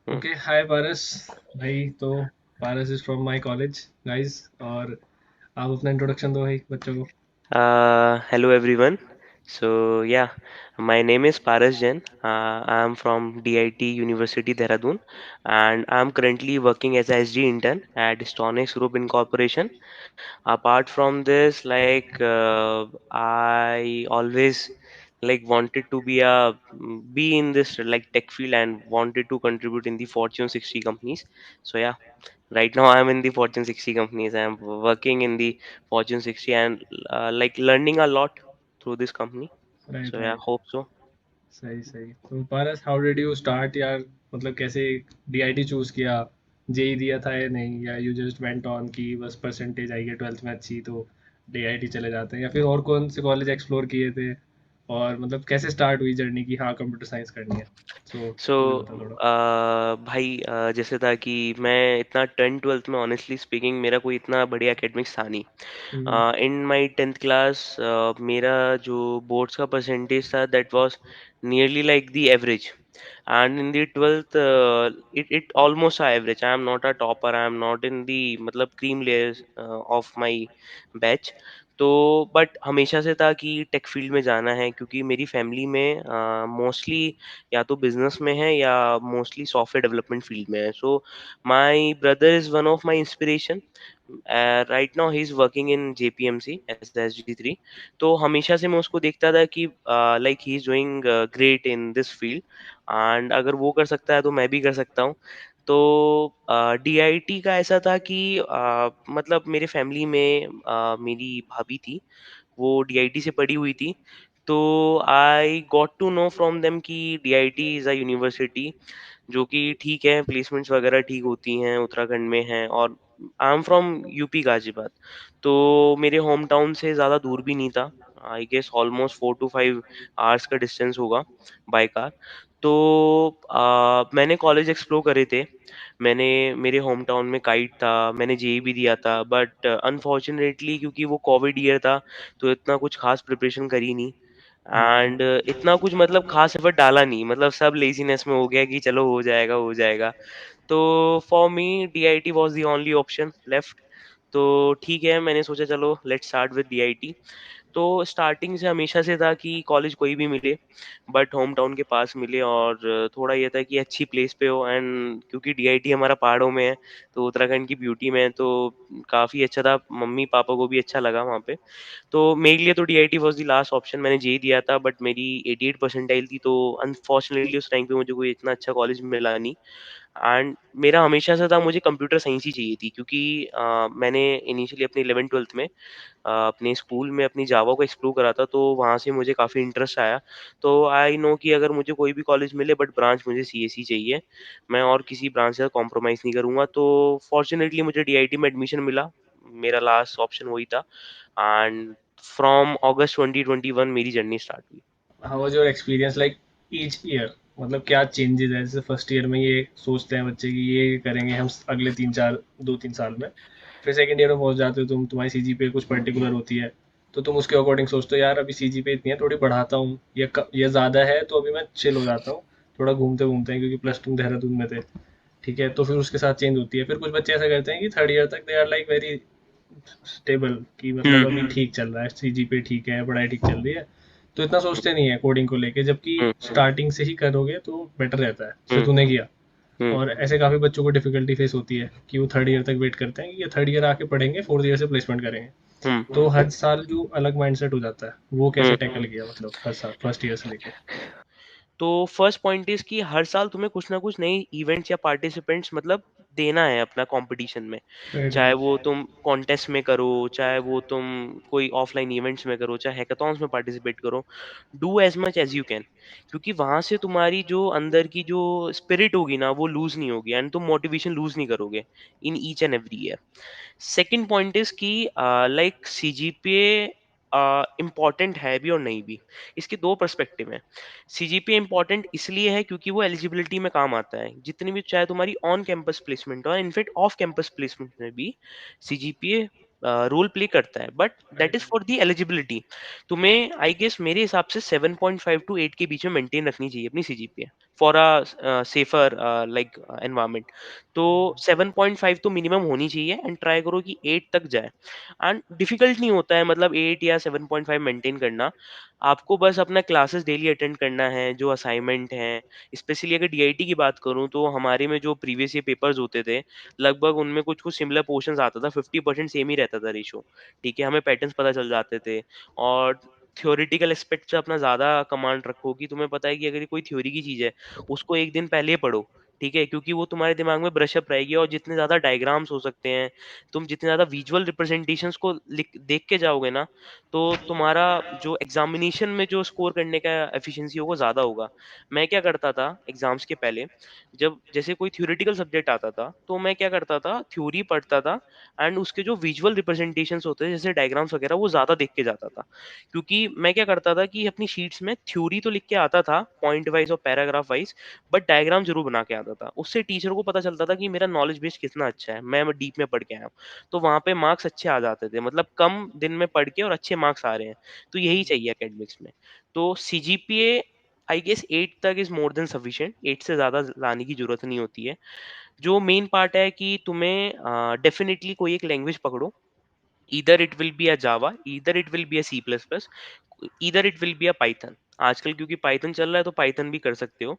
हम्म। Okay hi Paras भाई। तो Paras is from my college guys. और आप अपना इंट्रोडक्शन दो भाई बच्चों को। Hello everyone. So yeah, my name is Paras Jain. I am from DIT University Dehradun, and I am currently working as a SG intern at Stonex Group Incorporation. Apart from this, I always wanted to be in this like tech field and wanted to contribute in the Fortune 60 companies. So yeah, right now I'm in the Fortune 60 companies. I'm working in the Fortune 60 and learning a lot through this company. Right So yeah, right. hope so. सही सही। तो पारस how did you start यार, मतलब कैसे DIT choose किया? JEE दिया था या नहीं, या यू जस्ट वेंट ऑन की बस परसेंटेज आई है ट्वेल्थ में अच्छी तो डीआईटी चले जाते हैं, या फिर और कौन से कॉलेज एक्सप्लोर किए थे? और मतलब कैसे स्टार्ट हुई जर्नी की हाँ कंप्यूटर साइंस करनी है? सो सो तू भी बता थोड़ा। भाई, जैसे था कि मैं इतना 10th 12th में ऑनेस्टली स्पीकिंग मेरा कोई इतना बढ़िया एकेडमिक्स था नहीं। हम्म। इन माय 10th क्लास मेरा जो बोर्ड्स का परसेंटेज था that was nearly like the average, and in the 12th it almost a average. I am not a topper, I am not in the मतलब cream layers of my batch. तो but हमेशा से था कि tech field में जाना है, क्योंकि मेरी फैमिली में मोस्टली या तो बिजनेस में है या मोस्टली सॉफ्टवेयर डेवलपमेंट फील्ड में है. So my brother is one of my inspiration. Right now he is working in JPMC as SG3. तो हमेशा से मैं उसको देखता था कि like he is doing great in this field, and अगर वो कर सकता है तो मैं भी कर सकता हूँ. तो डीआईटी का ऐसा था कि मतलब मेरे फैमिली में मेरी भाभी थी, वो डीआईटी से पढ़ी हुई थी. तो I got to know from them कि डीआईटी इज़ अ यूनिवर्सिटी जो कि ठीक है, प्लेसमेंट्स वगैरह ठीक होती हैं, उत्तराखंड में है. और I am from UP Ghaziabad, तो मेरे होम टाउन से ज़्यादा दूर भी नहीं था. I guess almost 4 to 5 hours का डिस्टेंस होगा बाय कार. तो मैंने कॉलेज एक्सप्लोर करे थे. मैंने मेरे होम टाउन में काइट था, मैंने जेई भी दिया था, बट अनफॉर्चुनेटली क्योंकि वो कोविड ईयर था तो इतना कुछ खास प्रिपरेशन करी नहीं. एंड इतना कुछ मतलब खास एफर्ट डाला नहीं, मतलब सब लेजीनेस में हो गया कि चलो हो जाएगा हो जाएगा. तो for me DIT was the only option left. तो ठीक है, मैंने सोचा चलो लेट्स स्टार्ट विद डीआईटी. तो स्टार्टिंग से हमेशा से था कि कॉलेज कोई भी मिले बट होम टाउन के पास मिले, और थोड़ा ये था कि अच्छी प्लेस पे हो. एंड क्योंकि डीआईटी हमारा पहाड़ों में है, तो उत्तराखंड की ब्यूटी में है, तो काफ़ी अच्छा था, मम्मी पापा को भी अच्छा लगा वहाँ पे. तो मेरे लिए तो DIT was the last option. मैंने जेई दिया था बट मेरी 88 परसेंटाइल थी, तो अनफॉर्चुनेटली उस टाइम पे मुझे कोई इतना अच्छा कॉलेज मिला नहीं. एंड मेरा हमेशा से था मुझे कंप्यूटर साइंस ही चाहिए थी, क्योंकि मैंने इनिशियली अपनी 11th 12th में अपने स्कूल में अपनी जावा को एक्सप्लोर करा था, तो वहाँ से मुझे काफ़ी इंटरेस्ट आया. तो आई नो कि अगर मुझे कोई भी कॉलेज मिले बट ब्रांच मुझे सीएसई चाहिए, मैं और किसी ब्रांच से कॉम्प्रोमाइज़ नहीं करूँगा. तो फॉर्चुनेटली मुझे डीआईटी में एडमिशन मिला. मेरा लास्ट ऑप्शन वही था. एंड फ्रॉम अगस्त 2021 मेरी जर्नी स्टार्ट हुई. How was your experience like each year? मतलब क्या चेंजेस है? जैसे फर्स्ट ईयर में ये सोचते हैं बच्चे कि ये करेंगे हम अगले 2-3 साल में। फिर सेकंड ईयर में पहुंच जाते हो तुम, तुम्हारी सीजीपीए कुछ पर्टिकुलर होती है, तो तुम उसके अकॉर्डिंग सोचते हो यार अभी सीजीपीए इतनी है, थोड़ी बढ़ाता हूँ, ये ज़्यादा है तो अभी मैं चिल हो जाता हूँ, थोड़ा घूमते घूमते हैं, क्योंकि प्लस टू देहरादून में थे। ठीक है, तो फिर उसके साथ चेंज होती है। फिर कुछ बच्चे ऐसा करते हैं कि थर्ड ईयर तक they are like very stable, कि मतलब हुँ, अभी ठीक चल रहा है, सीजीपीए ठीक है, पढ़ाई ठीक चल रही है, तो इतना सोचते नहीं है कोडिंग को लेके। जबकि हुँ, स्टार्टिंग से ही करोगे तो बेटर रहता है, जैसे हुँ, तूने किया। हुँ, और ऐसे काफ़ी बच्चों को डिफिकल्टी फेस होती है कि वो थर्ड ईयर तक वेट करते हैं कि ये थर्ड ईयर आके पढ़ेंगे, फोर्थ ईयर से प्लेसमेंट करेंगे। हुँ, तो हर साल जो अलग माइंडसेट हो जाता है, वो हुँ. कैसे टैकल किया मतलब हर साल फर्स्ट ईयर से लेके? तो फर्स्ट पॉइंट इज़ कि हर साल तुम्हें कुछ ना कुछ नई इवेंट्स या पार्टिसिपेंट्स मतलब देना है अपना कंपटीशन में. राइट चाहे राइट। वो तुम कॉन्टेस्ट में करो, चाहे वो तुम कोई ऑफलाइन इवेंट्स में करो, चाहे हैकाथॉन्स में पार्टिसिपेट करो. Do as much as you can, क्योंकि वहां से तुम्हारी जो अंदर की जो स्पिरिट होगी ना वो लूज नहीं होगी, एंड तुम मोटिवेशन लूज नहीं करोगे in each and every year. Second point is कि लाइक सीजीपीए इम्पॉर्टेंट है भी और नहीं भी. इसके दो पर्सपेक्टिव हैं. सीजीपीए इम्पॉर्टेंट इसलिए है क्योंकि वो एलिजिबिलिटी में काम आता है, जितनी भी चाहे तुम्हारी ऑन कैंपस प्लेसमेंट हो, इनफैक्ट ऑफ कैंपस प्लेसमेंट में भी सीजीपीए रोल प्ले करता है, but that is right for the eligibility. तुम्हें आई गेस मेरे हिसाब से 7.5 to 8 के बीच में मेंटेन रखनी चाहिए अपनी CGPA. For a safer like environment. तो 7.5 तो मिनिमम होनी चाहिए एंड ट्राई करो कि 8 तक जाए। एंड डिफिकल्ट नहीं होता है मतलब 8 या 7.5 मेंटेन करना। आपको बस अपना क्लासेस डेली अटेंड करना है, जो असाइनमेंट हैं, स्पेशली अगर डीआईटी की बात करूँ तो हमारे में जो प्रीवियस ईयर पेपर्स होते थे, लगभग उनमें कुछ-कुछ सिमिलर पोर्शंस आता था, 50% सेम ही रहता था रेशियो, ठीक है? हमें पैटर्न्स पता चल जाते थे और थ्योरेटिकल एस्पेक्ट से अपना ज़्यादा कमांड रखो कि तुम्हें पता है कि अगर ये कोई थ्योरी की चीज़ है, उसको 1 दिन पहले पढ़ो, ठीक है? क्योंकि वो तुम्हारे दिमाग में ब्रश अप रहेगी और जितने ज़्यादा डायग्राम्स हो सकते हैं, तुम जितने ज़्यादा विजुअल रिप्रेजेंटेशंस को लिख देख के जाओगे ना, तो तुम्हारा जो एग्ज़ामिनेशन में जो स्कोर करने का एफिशिएंसी होगा, वो ज़्यादा होगा। मैं क्या करता था एग्ज़ाम्स के पहले, जब जैसे कोई थ्योरेटिकल सब्जेक्ट आता था, तो मैं क्या करता था, थ्योरी पढ़ता था एंड उसके जो विजुअल रिप्रेजेंटेशंस होते हैं, जैसे डायग्राम्स वगैरह, वो ज़्यादा देख के जाता था। क्योंकि मैं क्या करता था कि अपनी शीट्स में थ्योरी तो लिख के आता था, पॉइंट वाइज़ और पैराग्राफ वाइज़, बट डायग्राम ज़रूर बना के आता था। उससे टीचर को पता चलता था कि मेरा नॉलेज बेस कितना अच्छा है, मैं डीप में पढ़ के आया हूँ। तो वहाँ पे मार्क्स अच्छे आ जाते थे, मतलब कम दिन में पढ़ के और अच्छे मार्क्स आ रहे हैं। तो यही चाहिए एकेडमिक्स में। तो सीजीपीए आई गेस 8 तक इज़ मोर देन सफिशिएंट, 8 से ज़्यादा लाने की ज़रूरत नहीं होती है। जो मेन पार्ट है कि तुम्हें डेफ़िनिटली कोई एक लैंग्वेज पकड़ो, either it will be a Java, either it will be a C plus plus, either it will be a Python. आजकल क्योंकि पाइथन चल रहा है तो पाइथन भी कर सकते हो।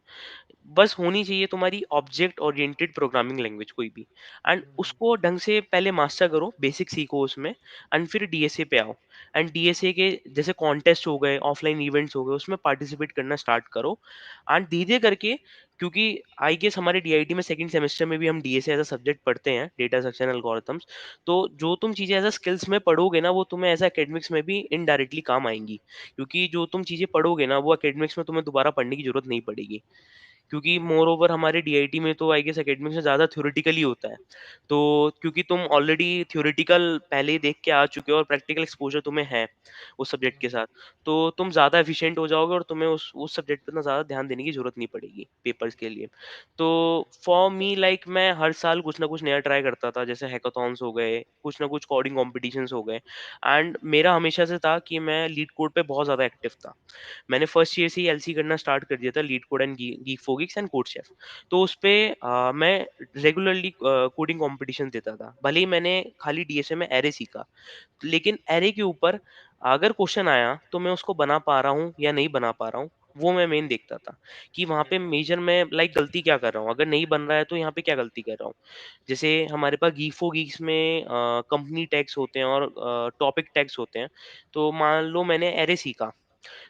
बस होनी चाहिए तुम्हारी ऑब्जेक्ट ओरिएंटेड प्रोग्रामिंग लैंग्वेज कोई भी, एंड उसको ढंग से पहले मास्टर करो, बेसिक सीखो उसमें, एंड फिर डीएसए पे आओ। एंड डीएसए के जैसे कॉन्टेस्ट हो गए, ऑफलाइन इवेंट्स हो गए, उसमें पार्टिसिपेट करना स्टार्ट करो। एंड धीरे करके, क्योंकि आई गेस हमारे डीआईटी में सेकंड सेमेस्टर में भी हम डीएसए एज अ सब्जेक्ट पढ़ते हैं, डेटा स्ट्रक्चर एल्गोरिथम्स। तो जो तुम चीज़ें एज अ स्किल्स में पढ़ोगे ना, वो तुम्हें एज एकेडमिक्स में भी इनडायरेक्टली काम आएंगी। क्योंकि जो तुम चीज़ें पढ़ोगे ना, वो एकेडमिक्स में तुम्हें दोबारा पढ़ने की जरूरत नहीं पड़ेगी। क्योंकि मोर ओवर हमारे डीआईटी में तो आई गेस एकेडमिक्स से ज़्यादा थ्योरेटिकल ही होता है। तो क्योंकि तुम ऑलरेडी थ्योरेटिकल पहले ही देख के आ चुके हो और प्रैक्टिकल एक्सपोज़र तुम्हें है उस सब्जेक्ट के साथ, तो तुम ज़्यादा एफिशिएंट हो जाओगे और तुम्हें उस सब्जेक्ट पे इतना ज़्यादा ध्यान देने की ज़रूरत नहीं पड़ेगी पेपर्स के लिए। तो फॉर मी लाइक मैं हर साल कुछ ना कुछ नया ट्राई करता था, जैसे हैकाथॉन्स हो गए, कुछ ना कुछ कोडिंग कॉम्पिटिशन्स हो गए, एंड मेरा हमेशा से था कि मैं लीड कोड पे बहुत ज़्यादा एक्टिव था। मैंने फर्स्ट ईयर से ही एलसी करना स्टार्ट कर दिया था, leet code and geek for Geeks and code chef. तो उसपे मैं रेगुलरली कोडिंग कॉम्पिटिशन देता था। भले ही मैंने खाली डीएसए में एरे सीखा, लेकिन एरे के ऊपर अगर क्वेश्चन आया तो मैं उसको बना पा रहा हूँ या नहीं बना पा रहा हूँ, वो मैं मेन देखता था कि वहाँ पे मेजर मैं लाइक गलती क्या कर रहा हूँ, अगर नहीं बन रहा है तो यहाँ पे क्या गलती कर रहा हूँ। जैसे हमारे पास गीक फॉर गीक्स में कंपनी टैग्स होते हैं और टॉपिक टैग्स होते हैं। तो मान लो मैंने एरे सीखा,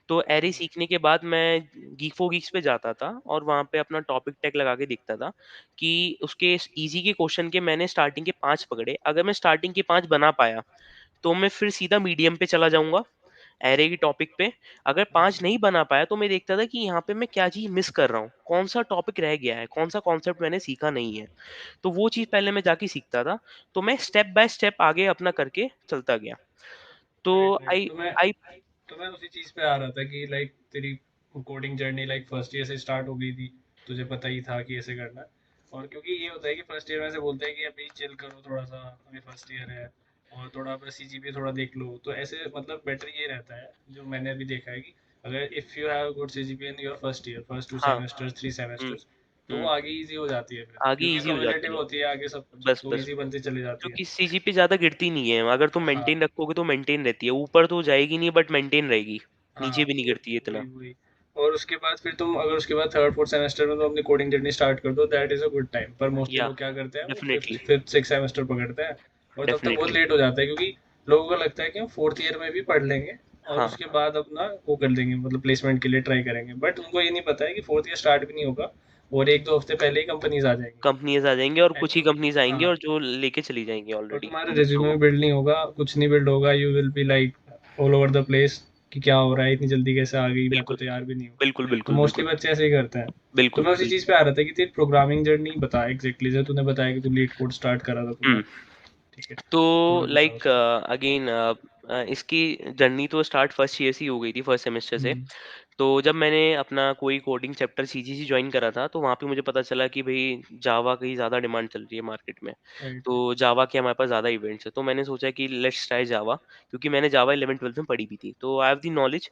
तो एरे सीखने के बाद मैं गीक फॉर गीक्स पे जाता था और वहाँ पे अपना टॉपिक टैग लगा के देखता था कि उसके इजी के क्वेश्चन के मैंने स्टार्टिंग के 5 पकड़े। अगर मैं स्टार्टिंग के 5 बना पाया, तो मैं फिर सीधा मीडियम पे चला जाऊँगा, एरे की टॉपिक पे। अगर 5 नहीं बना पाया, तो मैं देखता था कि यहाँ पे मैं क्या चीज़ मिस कर रहा हूँ, कौन-सा टॉपिक रह गया है, कौन-सा कॉन्सेप्ट मैंने सीखा नहीं है। तो वो चीज़ पहले मैं जाके सीखता था, तो मैं स्टेप बाय स्टेप आगे अपना करके चलता गया। तो राइट, राइट। आई आई तो मैं उसी चीज़ पे आ रहा था कि लाइक तेरी coding journey like first year से स्टार्ट हो गई थी, तुझे पता ही था कि ऐसे करना है। और क्योंकि ये होता है कि फर्स्ट ईयर में से बोलते हैं कि अभी चिल करो थोड़ा सा, अभी फर्स्ट ईयर है और थोड़ा अपना सीजीपीए थोड़ा देख लो, तो ऐसे मतलब बेटर ये रहता है जो मैंने अभी देखा है कि अगर if you have good CGPA in your first year, first two हाँ। सेमेस्टर्स, थ्री हुँ, सेमेस्टर्स, तो वो हुँ। आगे ईजी हो जाती है फिर, आगे क्योंकि ईज़ी हो जाती कम्युलेटिव है। होती है आगे सब कुछ, बस, तो बस। ईजी बनती चली जाती है। क्योंकि सीजीपी ज़्यादा गिरती नहीं है, अगर तुम हाँ, मेंटेन रखोगे तो मेंटेन रहती है, ऊपर तो जाएगी नहीं बट मेंटेन रहेगी, हाँ, नीचे भी नहीं तो गिरती है इतना। वही वही। और उसके बाद फिर तुम अगर उसके बाद थर्ड फोर्थ सेमेस्टर में तुम अपनी कोडिंग जर्नी स्टार्ट कर दो, that is a good time. पर मोस्टली या लोग क्या करते हैं, वो fifth definitely, fifth six semester पकड़ते हैं और तब तक बहुत डेफ़िनेटली। लेट हो जाता है, क्योंकि लोगों को लगता है कि हम फोर्थ ईयर में भी पढ़ लेंगे और हाँ, उसके बाद अपना वो कर देंगे, मतलब प्लेसमेंट के लिए ट्राई करेंगे, बट उनको ये नहीं पता है कि फोर्थ ईयर स्टार्ट भी नहीं होगा और एक दो हफ्ते पहले ही कंपनीज आ जाएंगी। कंपनीज़ आ जाएँगी और कुछ ही तो कंपनीज़ आएँगी हाँ, और जो लेके चली जाएँगी और ऑलरेडी तुम्हारे बच्चों रिज्यूमे को। में बिल्ड नहीं होगा, कुछ नहीं बिल्ड होगा, you will be like all over the place कि क्या हो रहा है, इतनी जल्दी कैसे आ गई, मैं तो बिल्कुल, तैयार भी नहीं हूँ। बिल्कुल, तो बिल्कुल, मोस्टली बिल्कुल, बच्चे ऐसे ही करते हैं। तो बिल्कुल, मैं उसी चीज़ बिल्कुल। पे आ रहा था कि तेरी प्रोग्रामिंग जर्नी बता एग्जैक्टली, जो तूने बताया कि तू लीड कोड स्टार्ट करा था तूने। हुँ। ठीक है, तो थोड़ा बता लाइक उस पर। अगेन इसकी जर्नी तो स्टार्ट फर्स्ट ईयर से ही हो गई थी, फर्स्ट सेमेस्टर से। हम्म। तो जब मैंने अपना कोई कोडिंग चैप्टर सीजीसी जॉइन करा था, तो वहाँ पे मुझे पता चला कि भई जावा की ज़्यादा डिमांड चल रही है मार्केट में। Right, right. तो जावा के हमारे पास ज़्यादा इवेंट्स हैं, तो मैंने सोचा कि लेट्स ट्राई जावा, क्योंकि मैंने जावा 11th-12th में पढ़ी भी थी, तो आई हैव द नॉलेज।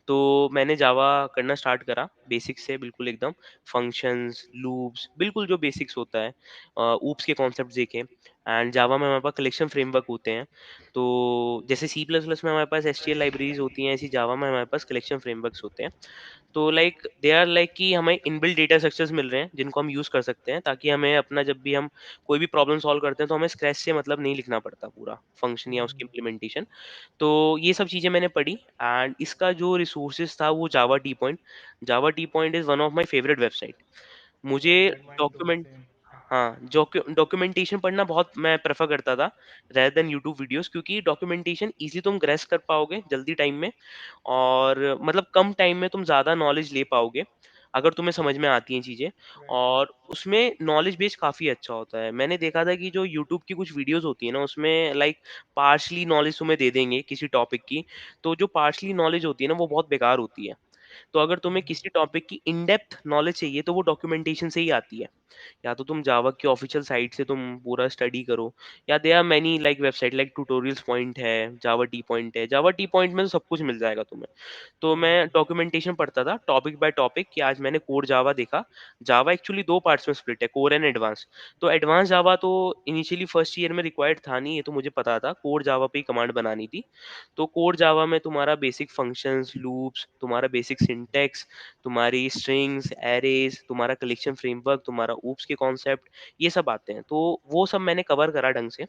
तो मैंने जावा करना स्टार्ट करा बेसिक्स से, बिल्कुल एकदम फंक्शंस, लूप्स, बिल्कुल जो बेसिक्स होता है। ऊप्स के कॉन्सेप्ट देखे। एंड जावा में हमारे पास कलेक्शन फ्रेमवर्क होते हैं। तो जैसे सी प्लस प्लस में हमारे पास एसटीएल लाइब्रेरीज होती हैं, ऐसी जावा में हमारे पास कलेक्शन फ्रेमवर्क्स होते हैं। तो लाइक दे आर लाइक कि हमें इनबिल्ट डेटा स्ट्रक्चर्स मिल रहे हैं जिनको हम यूज़ कर सकते हैं, ताकि हमें अपना जब भी हम कोई भी प्रॉब्लम सॉल्व करते हैं तो हमें स्क्रैच से मतलब नहीं लिखना पड़ता पूरा फंक्शन या उसकी इम्प्लीमेंटेशन। तो ये सब चीज़ें मैंने पढ़ी। एंड इसका जो रिसोर्सेज था वो Java T point. Java T point is one of my favourite website. मुझे that mind to document same. हाँ, डॉक्यूमेंटेशन पढ़ना बहुत मैं प्रेफ़र करता था रेदर देन यूट्यूब वीडियोज़, क्योंकि डॉक्यूमेंटेशन ईज़िली तुम ग्रैस्प कर पाओगे जल्दी टाइम में, और मतलब कम टाइम में तुम ज़्यादा नॉलेज ले पाओगे, अगर तुम्हें समझ में आती हैं चीज़ें। Right right. और उसमें नॉलेज बेस काफ़ी अच्छा होता है। मैंने देखा था कि जो यूट्यूब की कुछ वीडियोज़ होती है ना, उसमें लाइक पार्शली नॉलेज तुम्हें दे देंगे किसी टॉपिक की, तो जो पार्शली नॉलेज होती है ना, वो बहुत बेकार होती है। तो अगर तुम्हें किसी टॉपिक की इन डेप्थ नॉलेज चाहिए, तो वो डॉक्यूमेंटेशन से ही आती है। या तो तुम जावा की ऑफिशियल साइट से तुम पूरा स्टडी करो, या there are many like website like tutorials point है, जावा टी पॉइंट है। जावा टी पॉइंट में तो सब कुछ मिल जाएगा तुम्हें। तो मैं राइट डॉक्यूमेंटेशन पढ़ता था टॉपिक बाय टॉपिक, कि आज मैंने कोर जावा देखा। जावा एक्चुअली 2 पार्ट्स में स्प्लिट है, कोर एंड एडवांस। तो एडवांस जावा तो इनिशियली फर्स्ट ईयर में रिक्वायर्ड था नहीं, ये तो मुझे पता था। कोर जावा पे ही कमांड बनानी थी। तो कोर जावा में तुम्हारा बेसिक फंक्शंस, लूप्स, तुम्हारा बेसिक सिंटैक्स, तुम्हारी स्ट्रिंग्स, एरेज़, तुम्हारा कलेक्शन फ्रेमवर्क, तुम्हारा ऊप्स के कॉन्सेप्ट, ये सब आते हैं। तो वो सब मैंने कवर करा ढंग से।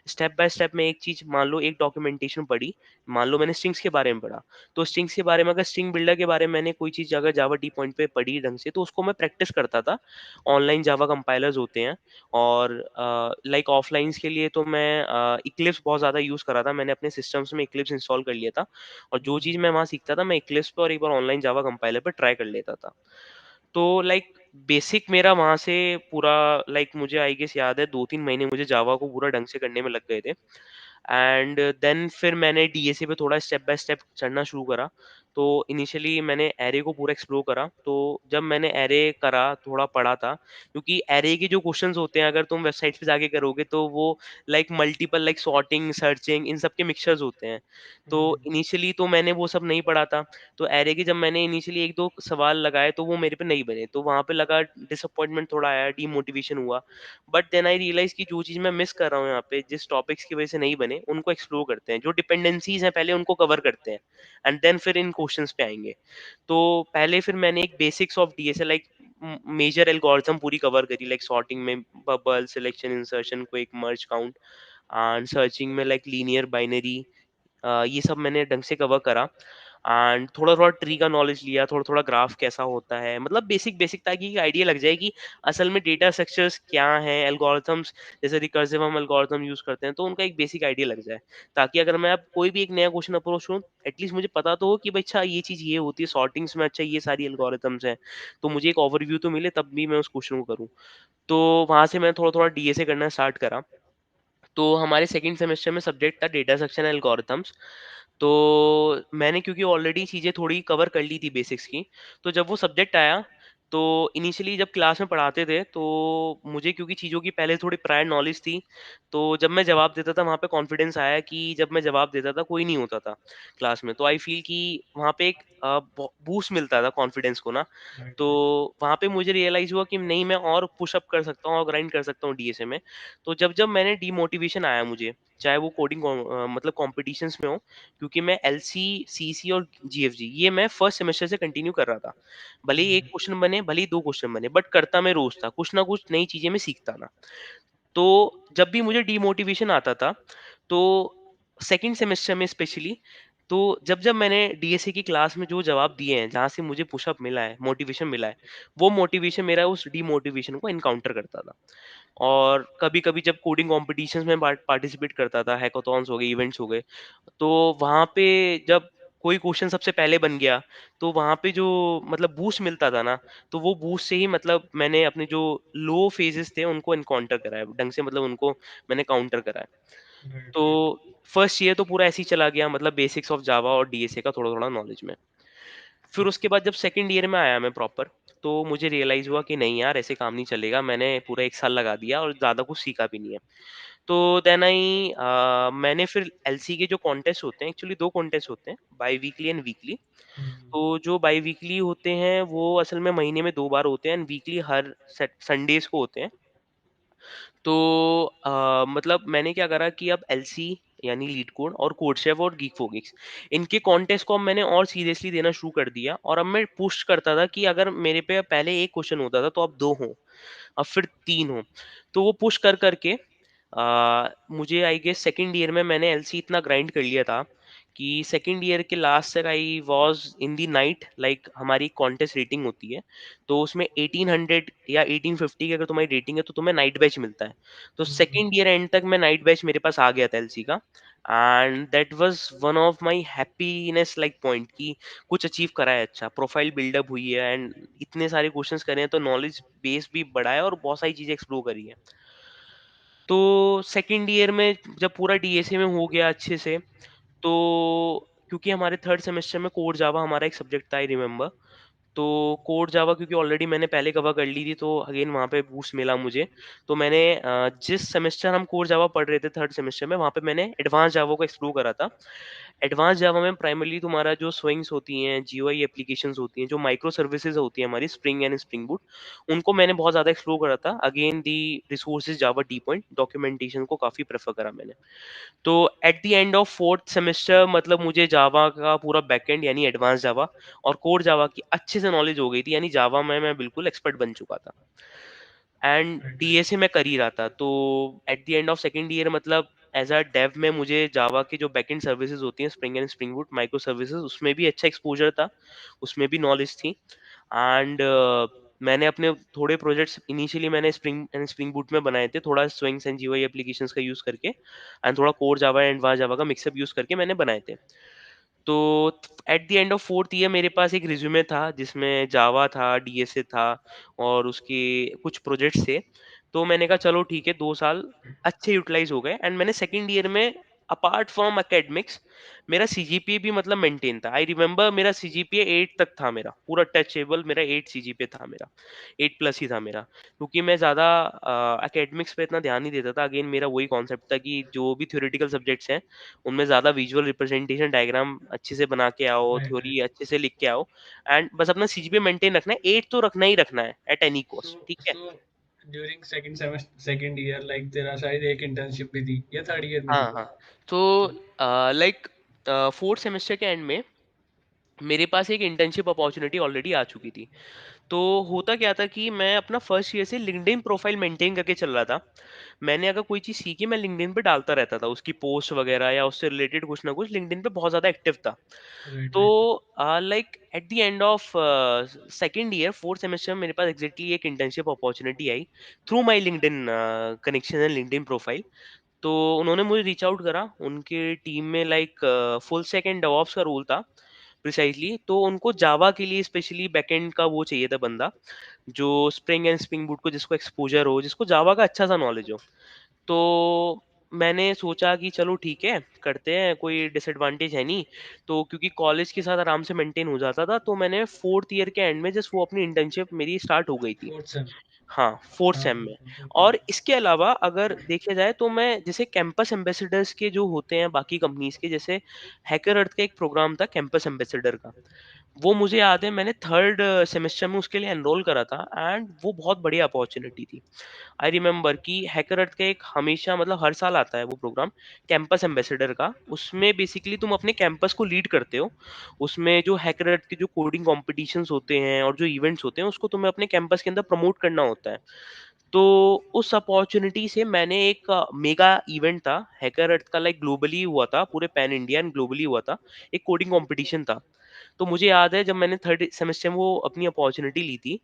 स्टेप बाय स्टेप मैं एक चीज़, मान लो एक डॉक्यूमेंटेशन पढ़ी, मान लो मैंने स्ट्रिंग्स के बारे में पढ़ा। तो स्ट्रिंग्स के बारे में, अगर स्ट्रिंग बिल्डर के बारे में मैंने कोई चीज़ अगर जावा टी पॉइंट पे पढ़ी ढंग से, तो उसको मैं प्रैक्टिस करता था। ऑनलाइन जावा कंपाइलर्स होते हैं, और लाइक ऑफलाइंस के लिए तो मैं इक्लिप्स बहुत ज़्यादा यूज़ करा था। मैंने अपने सिस्टम्स में इक्लिप्स इंस्टॉल कर लिया था, और जो चीज़ मैं वहाँ सीखता था, मैं इक्लिप्स पे और एक बार ऑनलाइन जावा कंपाइलर पे ट्राई कर लेता था। तो लाइक बेसिक मेरा वहाँ से पूरा, लाइक मुझे आई गेस याद है 2-3 महीने मुझे जावा को पूरा ढंग से करने में लग गए थे। एंड देन फिर मैंने डीएसए पे थोड़ा स्टेप बाय स्टेप चढ़ना शुरू करा। तो इनिशियली मैंने एरे को पूरा एक्सप्लोर करा। तो जब मैंने एरे करा, थोड़ा पढ़ा था, क्योंकि एरे के जो क्वेश्चंस होते हैं, अगर तुम वेबसाइट पे जाके करोगे, तो वो like multiple like sorting, searching, इन सब के मिक्सचर्स होते हैं। तो इनिशियली तो मैंने वो सब नहीं पढ़ा था। तो एरे के जब मैंने इनिशियली 1-2 सवाल लगाए, तो वो मेरे पे नहीं बने। तो वहाँ पे लगा डिसअपॉइंटमेंट थोड़ा आया, डीमोटिवेशन हुआ। बट देन आई रियलाइज़ कि जो चीज़ मैं मिस कर रहा हूँ यहाँ पे, जिस टॉपिक्स की वज़ह से नहीं बने, उनको एक्सप्लोर करते हैं। जो डिपेंडेंसीज़ हैं पहले उनको कवर करते हैं, एंड देन फिर इन क्वेश्चंस पे आएँगे। तो पहले फिर मैंने एक basics of DSA like major algorithm पूरी कवर करी, लाइक सॉर्टिंग में bubble, selection, insertion, quick, merge, count, and searching में लाइक लीनियर, बाइनरी, ये सब मैंने ढंग से कवर करा। एंड थोड़ा-थोड़ा ट्री का नॉलेज लिया, थोड़ा-थोड़ा ग्राफ कैसा होता है, मतलब बेसिक-बेसिक, ताकि एक आइडिया लग जाए कि असल में डेटा स्ट्रक्चर्स क्या हैं, एल्गोरिथम्स जैसे रिकर्सिव हम एल्गोरिथम यूज़ करते हैं, तो उनका एक बेसिक आइडिया लग जाए। ताकि अगर मैं अब कोई भी एक नया क्वेश्चन अप्रोच करूँ, एटलीस्ट मुझे पता तो हो कि भाई अच्छा ये चीज़ ये होती है, सॉर्टिंग्स में अच्छा ये सारी एल्गोरिथम्स हैं। तो मुझे एक ओवरव्यू तो मिले, तब भी मैं उस क्वेश्चन को करूँ। तो वहाँ से मैं थोड़ा-थोड़ा डीएसए करना स्टार्ट करा। तो हमारे सेकंड सेमेस्टर में सब्जेक्ट था डेटा स्ट्रक्चर एल्गोरिथम्स। तो मैंने क्योंकि ऑलरेडी चीज़ें थोड़ी कवर कर ली थी बेसिक्स की, तो जब वो सब्जेक्ट आया, तो इनिशियली जब क्लास में पढ़ाते थे, तो मुझे क्योंकि चीज़ों की पहले थोड़ी प्रायर नॉलेज थी, तो जब मैं जवाब देता था वहाँ पे कॉन्फिडेंस आया कि जब मैं जवाब देता था कोई नहीं होता था क्लास में। तो आई फ़ील कि वहाँ पे एक बूस्ट मिलता था कॉन्फिडेंस को ना। राइट तो राइट। वहाँ पे मुझे रियलाइज़ हुआ कि नहीं, मैं और पुश अप कर सकता हूँ और ग्राइंड कर सकता हूँ डीएसए में। तो जब-जब मैंने डीमोटिवेशन आया मुझे, चाहे वो मतलब कॉम्पिटिशन्स में हो, क्योंकि मैं एलसी, सीसी और जीएफजी ये मैं फर्स्ट सेमेस्टर से कंटिन्यू कर रहा था। भले ही 1 क्वेश्चन बने, भले ही 2 क्वेश्चन बने, बट करता मैं रोज़ था। कुछ ना कुछ नई चीज़ें मैं सीखता था। तो जब भी मुझे डीमोटिवेशन आता था, तो सेकंड सेमेस्टर में स्पेशली, तो जब-जब मैंने डीएसए की क्लास में जो जवाब दिए हैं, जहाँ से मुझे पुशअप मिला है, मोटिवेशन मिला है, वो मोटिवेशन मेरा उस डीमोटिवेशन को एनकाउंटर करता था। और कभी-कभी जब कोडिंग कॉम्पिटिशन्स में पार्टिसिपेट करता था, हैकाथॉन्स हो गए, इवेंट्स हो गए, तो वहाँ पे जब कोई क्वेश्चन सबसे पहले बन गया, तो वहाँ पे जो मतलब बूस्ट मिलता था ना, तो वो बूस्ट से ही मतलब मैंने अपने जो लो फेजेस थे उनको एनकाउंटर करा है, ढंग से मतलब उनको मैंने काउंटर करा है। राइट तो राइट। फर्स्ट ईयर तो पूरा ऐसे ही चला गया, मतलब बेसिक्स ऑफ जावा और डीएसए का थोड़ा-थोड़ा नॉलेज में। फिर उसके बाद जब सेकंड ईयर में आया मैं प्रॉपर, तो मुझे रियलाइज़ हुआ कि नहीं यार, ऐसे काम नहीं चलेगा। मैंने पूरा 1 साल लगा दिया और ज़्यादा कुछ सीखा भी नहीं है। तो देन मैंने फिर एलसी के जो कॉन्टेस्ट होते हैं, एक्चुअली 2 कॉन्टेस्ट होते हैं, बाई वीकली एंड वीकली। हुँ, तो जो बाई वीकली होते हैं वो असल में महीने में 2 बार होते हैं एंड वीकली हर संडेज को होते हैं। तो मतलब मैंने क्या करा कि अब एलसी यानी लीड कोड और कोड शेफ और गीक फॉर गिक्स, इनके कॉन्टेस्ट को अब मैंने और सीरियसली देना शुरू कर दिया, और अब मैं पुश करता था कि अगर मेरे पे पहले एक क्वेश्चन होता था तो अब 2 हों, अब फिर 3 हों। तो वो पुश कर करके मुझे आई गेस सेकंड ईयर में मैंने एलसी इतना ग्राइंड कर लिया था कि सेकंड ईयर के लास्ट तक I was in the night, like हमारी कॉन्टेस्ट रेटिंग होती है, तो उसमें 1800 या 1850 की अगर तुम्हारी रेटिंग है तो तुम्हें नाइट बैच मिलता है। तो हुँ, हुँ। सेकंड ईयर एंड तक मैं नाइट बैच मेरे पास आ गया था एलसी का, and that was one of my happiness like point कि कुछ अचीव करा है, अच्छा प्रोफाइल बिल्डअप हुई है एंड इतने सारे क्वेश्चंस करे हैं, तो नॉलेज बेस भी बढ़ा है और बहुत सारी चीजें एक्सप्लोर करी है। तो सेकंड ईयर में जब पूरा डीएसए में हो गया अच्छे से, तो क्योंकि हमारे थर्ड सेमेस्टर में कोर जावा हमारा एक सब्जेक्ट था, आई रिमेम्बर। तो कोड जावा क्योंकि ऑलरेडी मैंने पहले कवर कर ली थी, तो अगेन वहाँ पे बूस्ट मिला मुझे। तो मैंने जिस सेमेस्टर हम कोर जावा पढ़ रहे थे थर्ड सेमेस्टर में, वहाँ पे मैंने एडवांस जावा को एक्सप्लोर करा था। एडवांस जावा में प्राइमरली तुम्हारा जो स्विंग्स होती हैं, जीयूआई एप्लीकेशंस होती हैं, जो माइक्रो सर्विसेज होती हैं हमारी स्प्रिंग एंड स्प्रिंग बूट, उनको मैंने बहुत ज़्यादा एक्सप्लोर करा था। Again the resources Java D point documentation को काफ़ी प्रेफर करा मैंने। तो eight the end of fourth semester मतलब मुझे जावा का पूरा बैकएंड यानी एडवांस जावा और कोर जावा की अच्छे से नॉलेज हो गई थी, यानी जावा में मैं बिल्कुल एक्सपर्ट बन चुका था एंड राइट, राइट। डीएसए मैं कर ही रहा था। तो eight the end of second year मतलब एज अ डेव में मुझे जावा की जो बैकएंड सर्विसेज होती हैं, spring and spring boot micro services, उसमें भी अच्छा एक्सपोजर था, उसमें भी नॉलेज थी। एंड मैंने अपने थोड़े प्रोजेक्ट्स इनिशियली मैंने स्प्रिंग एंड स्प्रिंग बूट में बनाए थे, थोड़ा स्विंग्स एंड जीयूआई एप्लीकेशंस का यूज करके एंड थोड़ा कोर जावा एंड एडवांस जावा का मिक्सअप यूज करके मैंने बनाए थे। तो eight the end of fourth year मेरे पास एक रिज्यूमे था जिसमें जावा था, डीएसए था और उसके कुछ प्रोजेक्ट्स थे। तो मैंने कहा चलो ठीक है, 2 साल अच्छे यूटिलाइज हो गए एंड मैंने सेकेंड ईयर में अपार्ट फ्रॉम एकेडमिक्स मेरा सीजीपीए भी मतलब मेंटेन था। आई रिमेम्बर मेरा सीजीपीए 8 तक था, मेरा पूरा टचेबल मेरा 8 सीजीपीए था मेरा, 8 प्लस ही था मेरा, क्योंकि मैं ज़्यादा एकेडमिक्स पे इतना ध्यान नहीं देता था। अगेन मेरा वही कॉन्सेप्ट था कि जो भी थ्योरेटिकल सब्जेक्ट्स हैं उनमें ज़्यादा विजुअल रिप्रेजेंटेशन डायग्राम अच्छे से बना के आओ, राइट, थ्योरी राइट। अच्छे से लिख के आओ एंड बस अपना सीजीपीए मेंटेन रखना है, 8 तो रखना ही रखना है एट एनी सो कॉस्ट, ठीक है? So during second year like तेरा शायद एक इंटर्नशिप भी थी या थर्ड ईयर में थी? हाँ, हाँ। तो लाइक 4th सेमेस्टर के एंड में मेरे पास एक इंटर्नशिप अपॉर्चुनिटी ऑलरेडी आ चुकी थी। तो होता क्या था कि मैं अपना फर्स्ट ईयर से लिंक्डइन प्रोफाइल मेंटेन करके चल रहा था। मैंने अगर कोई चीज़ सीखी मैं लिंक्डइन पे डालता रहता था, उसकी पोस्ट वगैरह या उससे रिलेटेड कुछ ना कुछ लिंक्डइन पे बहुत ज़्यादा एक्टिव था। राइट, तो right. Like at the end of second year fourth semester मेरे पास एग्जैक्टली एक internship opportunity I through my LinkedIn connection and LinkedIn profile. तो उन्होंने मुझे रीच आउट करा, उनके टीम में like full stack and DevOps का रोल था प्रिसाइजली। तो उनको जावा के लिए स्पेशली बैकएंड का वो चाहिए था बंदा, जो स्प्रिंग एंड स्प्रिंग बूट को जिसको एक्सपोजर हो, जिसको जावा का अच्छा सा नॉलेज हो। तो मैंने सोचा कि चलो ठीक है, करते हैं, कोई डिसएडवांटेज है नहीं। तो क्योंकि कॉलेज के साथ आराम से मेंटेन हो जाता था, तो मैंने फोर्थ ईयर के एंड में जस्ट वो अपनी इंटर्नशिप मेरी स्टार्ट हो गई थी। Fourth same. हाँ, फोर्थ हाँ, सेम हाँ, में। हाँ, ओके। और इसके अलावा अगर देखा जाए तो मैं जैसे कैंपस एम्बेसडर्स के जो होते हैं बाकी कंपनीज के, जैसे हैकर अर्थ का एक प्रोग्राम था कैंपस एम्बेसडर का, वो मुझे याद है मैंने थर्ड सेमेस्टर में उसके लिए एनरोल करा था एंड वो बहुत बढ़िया अपॉर्चुनिटी थी। आई रिमेम्बर कि हैकर अर्थ का एक हमेशा मतलब हर साल आता है वो प्रोग्राम कैंपस एम्बेसडर का। उसमें बेसिकली तुम अपने कैंपस को लीड करते हो, उसमें जो हैकर अर्थ के जो कोडिंग कॉम्पिटिशन्स होते हैं और जो इवेंट्स होते हैं उसको तुम्हें अपने कैंपस के अंदर प्रमोट करना होता है। तो उस अपॉर्चुनिटी से मैंने एक मेगा इवेंट था हैकर अर्थ का, लाइक ग्लोबली हुआ था, पूरे पैन इंडिया एंड ग्लोबली हुआ था, एक कोडिंग कंपटीशन था। तो मुझे याद है जब मैंने थर्ड सेमेस्टर में वो अपनी अपॉर्चुनिटी ली थी,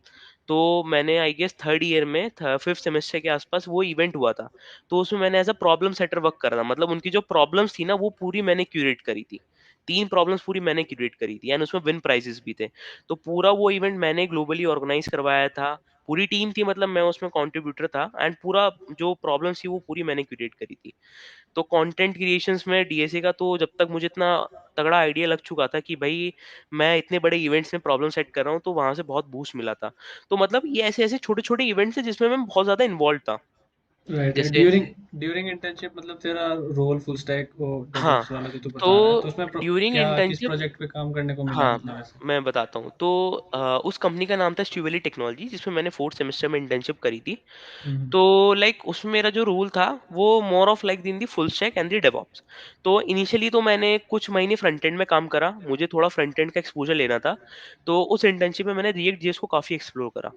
तो मैंने आई गेस थर्ड ईयर में फिफ्थ सेमेस्टर के आसपास वो इवेंट हुआ था। तो उसमें मैंने as a problem setter work करा था, मतलब उनकी जो प्रॉब्लम्स थी ना वो पूरी मैंने क्यूरेट करी थी। 3 प्रॉब्लम्स पूरी मैंने क्यूरेट करी थी एंड उसमें विन प्राइजेस भी थे। तो पूरा वो इवेंट मैंने ग्लोबली ऑर्गेनाइज करवाया था। पूरी टीम थी, मतलब मैं उसमें कंट्रीब्यूटर था एंड पूरा जो प्रॉब्लम्स थी वो पूरी मैंने क्यूरेट करी थी। तो कंटेंट क्रिएशंस में डीएसए का तो जब तक मुझे इतना तगड़ा आइडिया लग चुका था कि भाई मैं इतने बड़े इवेंट्स में प्रॉब्लम सेट कर रहा हूँ, तो वहां से बहुत बूस्ट मिला था। तो मतलब ये ऐसे ऐसे छोटे छोटे इवेंट्स हैं जिसमें मैं बहुत ज्यादा इन्वॉल्व था। Right, right. जैसे ड्यूरिंग ड्यूरिंग इंटर्नशिप मतलब तेरा रोल फुल स्टैक वो हाँ, डेवऑप्स वाला जो तू बता रहा है, तो तो उसमें ड्यूरिंग क्या किस इंटर्नशिप प्रोजेक्ट पे काम करने को मिला हाँ, मतलब ऐसे? मैं बताता हूँ। तो उस कंपनी का नाम था स्टीवेली टेक्नोलॉजी, जिसमें मैंने 4th सेमेस्टर में इंटर्नशिप करी थी। हम्म। तो लाइक उसमें मेरा जो रोल था वो more of like in the full stack and the DevOps. तो इनिशियली तो मैंने कुछ महीने फ्रंट एंड में काम करा, मुझे थोड़ा फ्रंट एंड का एक्सपोज़र लेना था। तो उस इंटर्नशिप में मैंने रिएक्ट जेएस को काफ़ी एक्सप्लोर करा।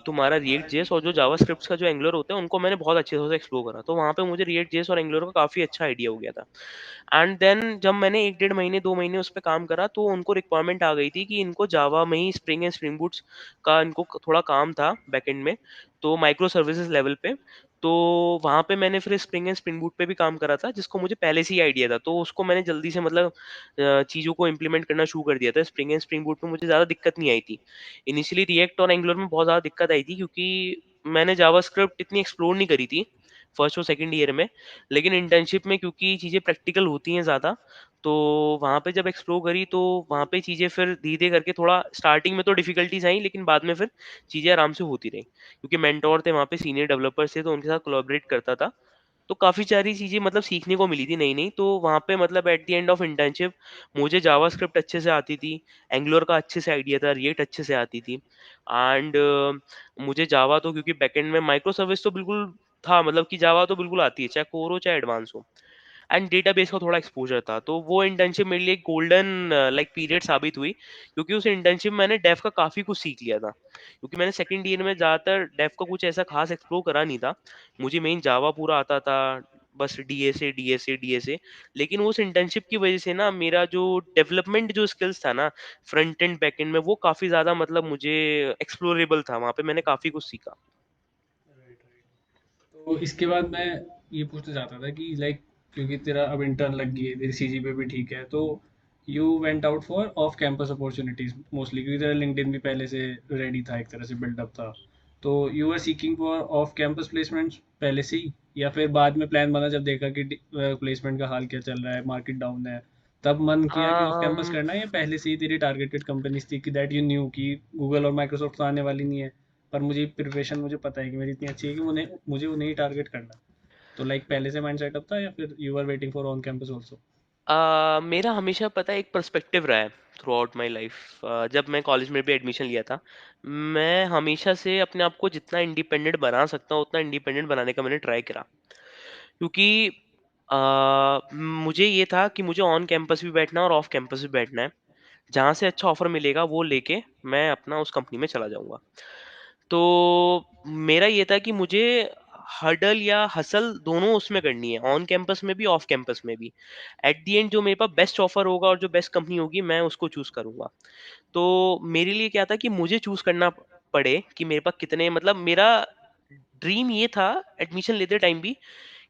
तुम्हारा रिएक्ट जेएस और जो जावास्क्रिप्ट का जो एंगुलर होता है उनको मैंने बहुत अच्छे से एक्सप्लोर करा। तो वहाँ पे मुझे रिएक्ट जेएस और एंगुलर का काफ़ी अच्छा आइडिया हो गया था। एंड देन जब मैंने 1 डेढ़ महीने 2 महीने उस पे काम करा, तो उनको रिक्वायरमेंट आ गई थी कि इनको जावा में ही स्प्रिंग एंड स्प्रिंग बूट्स का इनको थोड़ा काम था बैकएंड में, तो माइक्रो सर्विसेज लेवल पे। तो वहाँ पे मैंने फिर स्प्रिंग एंड स्प्रिंग बूट पे भी काम करा था, जिसको मुझे पहले से ही आइडिया था। तो उसको मैंने जल्दी से मतलब चीज़ों को इम्प्लीमेंट करना शुरू कर दिया था। स्प्रिंग एंड स्प्रिंग बूट में मुझे ज़्यादा दिक्कत नहीं आई थी। इनिशियली रिएक्ट और एंगुलर में बहुत ज़्यादा दिक्कत आई थी, क्योंकि मैंने जावास्क्रिप्ट इतनी एक्सप्लोर नहीं करी थी फर्स्ट और सेकंड ईयर में। लेकिन इंटर्नशिप में क्योंकि चीज़ें प्रैक्टिकल होती हैं ज़्यादा, तो वहाँ पे जब एक्सप्लोर करी तो वहाँ पे चीज़ें फिर धीरे करके थोड़ा स्टार्टिंग में तो डिफिकल्टीज आई, लेकिन बाद में फिर चीज़ें आराम से होती रही, क्योंकि मेंटोर थे वहाँ पे, सीनियर डेवलपर्स थे, तो उनके साथ कोलैबोरेट करता था। तो काफ़ी सारी चीज़ें मतलब सीखने को मिली थी नई-नई। तो वहाँ पे मतलब eight the end of internship मुझे जावास्क्रिप्ट अच्छे से आती थी, एंगुलर का अच्छे से आइडिया था, रिएक्ट अच्छे से आती थी। एंड मुझे जावा तो क्योंकि बैकएंड में माइक्रो सर्विस तो बिल्कुल था, मतलब कि जावा तो बिल्कुल आती है, चाहे कोर हो चाहे एडवांस हो। एंड डेटाबेस का थोड़ा एक्सपोज़र था। तो वो इंटर्नशिप मेरे लिए गोल्डन लाइक पीरियड साबित हुई, क्योंकि उस इंटर्नशिप में मैंने डेव का काफ़ी कुछ सीख लिया था। क्योंकि मैंने सेकंड ईयर में ज़्यादातर डेव का कुछ ऐसा ख़ास एक्सप्लोर करा नहीं था। मुझे मेन जावा पूरा आता था, बस डीएसए, डीएसए, डीएसए। लेकिन उस इंटर्नशिप की वज़ह से ना मेरा जो डेवलपमेंट जो स्किल्स था ना, फ्रंट एंड, बैक एंड में, वो काफ़ी ज़्यादा मतलब मुझे एक्सप्लोरेबल था। वहाँ पे मैंने काफ़ी कुछ सीखा। Right, right. तो इसके बाद मैं ये पूछना चाहता था कि लाइक क्योंकि तेरा अब इंटर्न लग गई है, तेरी सीजीपीए भी ठीक है, तो you went out for off campus opportunities mostly, क्योंकि तेरा लिंक्डइन भी पहले से रेडी था, एक तरह से बिल्डअप था। तो you are seeking for off campus placements पहले से ही, या फिर बाद में प्लान बना जब देखा कि प्लेसमेंट का हाल क्या चल रहा है, मार्केट डाउन है, तब मन किया कि ऑफ कैंपस अम करना है, या पहले से ही तेरी टारगेटेड कंपनीज थी कि दैट यू न्यू कि गूगल और माइक्रोसॉफ्ट तो आने वाली नहीं है, पर मुझे प्रिपरेशन मुझे पता है कि मेरी इतनी अच्छी है कि उन्हें मुझे उन्हें ही टारगेट करना है। तो लाइक पहले से माइंड सेटअप था, या फिर you are waiting for on campus also? मेरा हमेशा पता है एक पर्सपेक्टिव रहा है थ्रू आउट माई लाइफ। जब मैं कॉलेज में भी एडमिशन लिया था, मैं हमेशा से अपने आप को जितना इंडिपेंडेंट बना सकता हूँ उतना इंडिपेंडेंट बनाने का मैंने ट्राई करा। क्योंकि मुझे ये था कि मुझे ऑन कैंपस भी बैठना है और ऑफ कैंपस भी बैठना है। जहाँ से अच्छा ऑफर मिलेगा वो लेके मैं अपना उस कंपनी में चला जाऊँगा। तो मेरा ये था कि मुझे हडल या हसल दोनों उसमें करनी है, ऑन कैंपस में भी, ऑफ कैंपस में भी। एट द एंड जो मेरे पास बेस्ट ऑफर होगा और जो बेस्ट कंपनी होगी, मैं उसको चूज़ करूँगा। तो मेरे लिए क्या था कि मुझे चूज़ करना पड़े कि मेरे पास कितने, मतलब मेरा ड्रीम ये था एडमिशन लेते टाइम भी,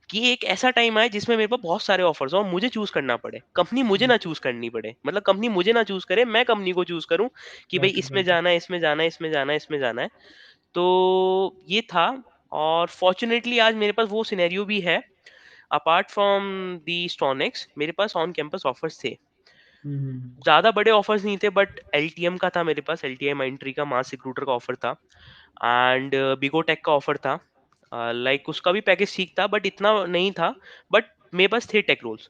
कि एक ऐसा टाइम आए जिसमें मेरे पास बहुत सारे ऑफर्स हो और मुझे चूज़ करना पड़े। कंपनी मुझे ना चूज़ करनी पड़े। मतलब कंपनी मुझे ना चूज़ करे, मैं कंपनी को चूज़ करूँ कि भई गॉट इट, इसमें गॉट इट। जाना है, इसमें जाना है, इसमें जाना है, इसमें जाना है। तो ये था। और फॉर्च्यूनेटली आज मेरे पास वो सिनेरियो भी है। अपार्ट फ्रॉम दी स्टोनिक्स मेरे पास ऑन कैंपस ऑफर्स थे। हम्म। ज़्यादा बड़े ऑफर्स नहीं थे, बट एलटीएम का था मेरे पास, एलटीआई माइंडट्री का मास रिक्रूटर का ऑफर था। एंड बिगोटेक का ऑफर था। लाइक उसका भी पैकेज ठीक था, बट इतना नहीं था। बट मेरे पास थे टेक रोल्स।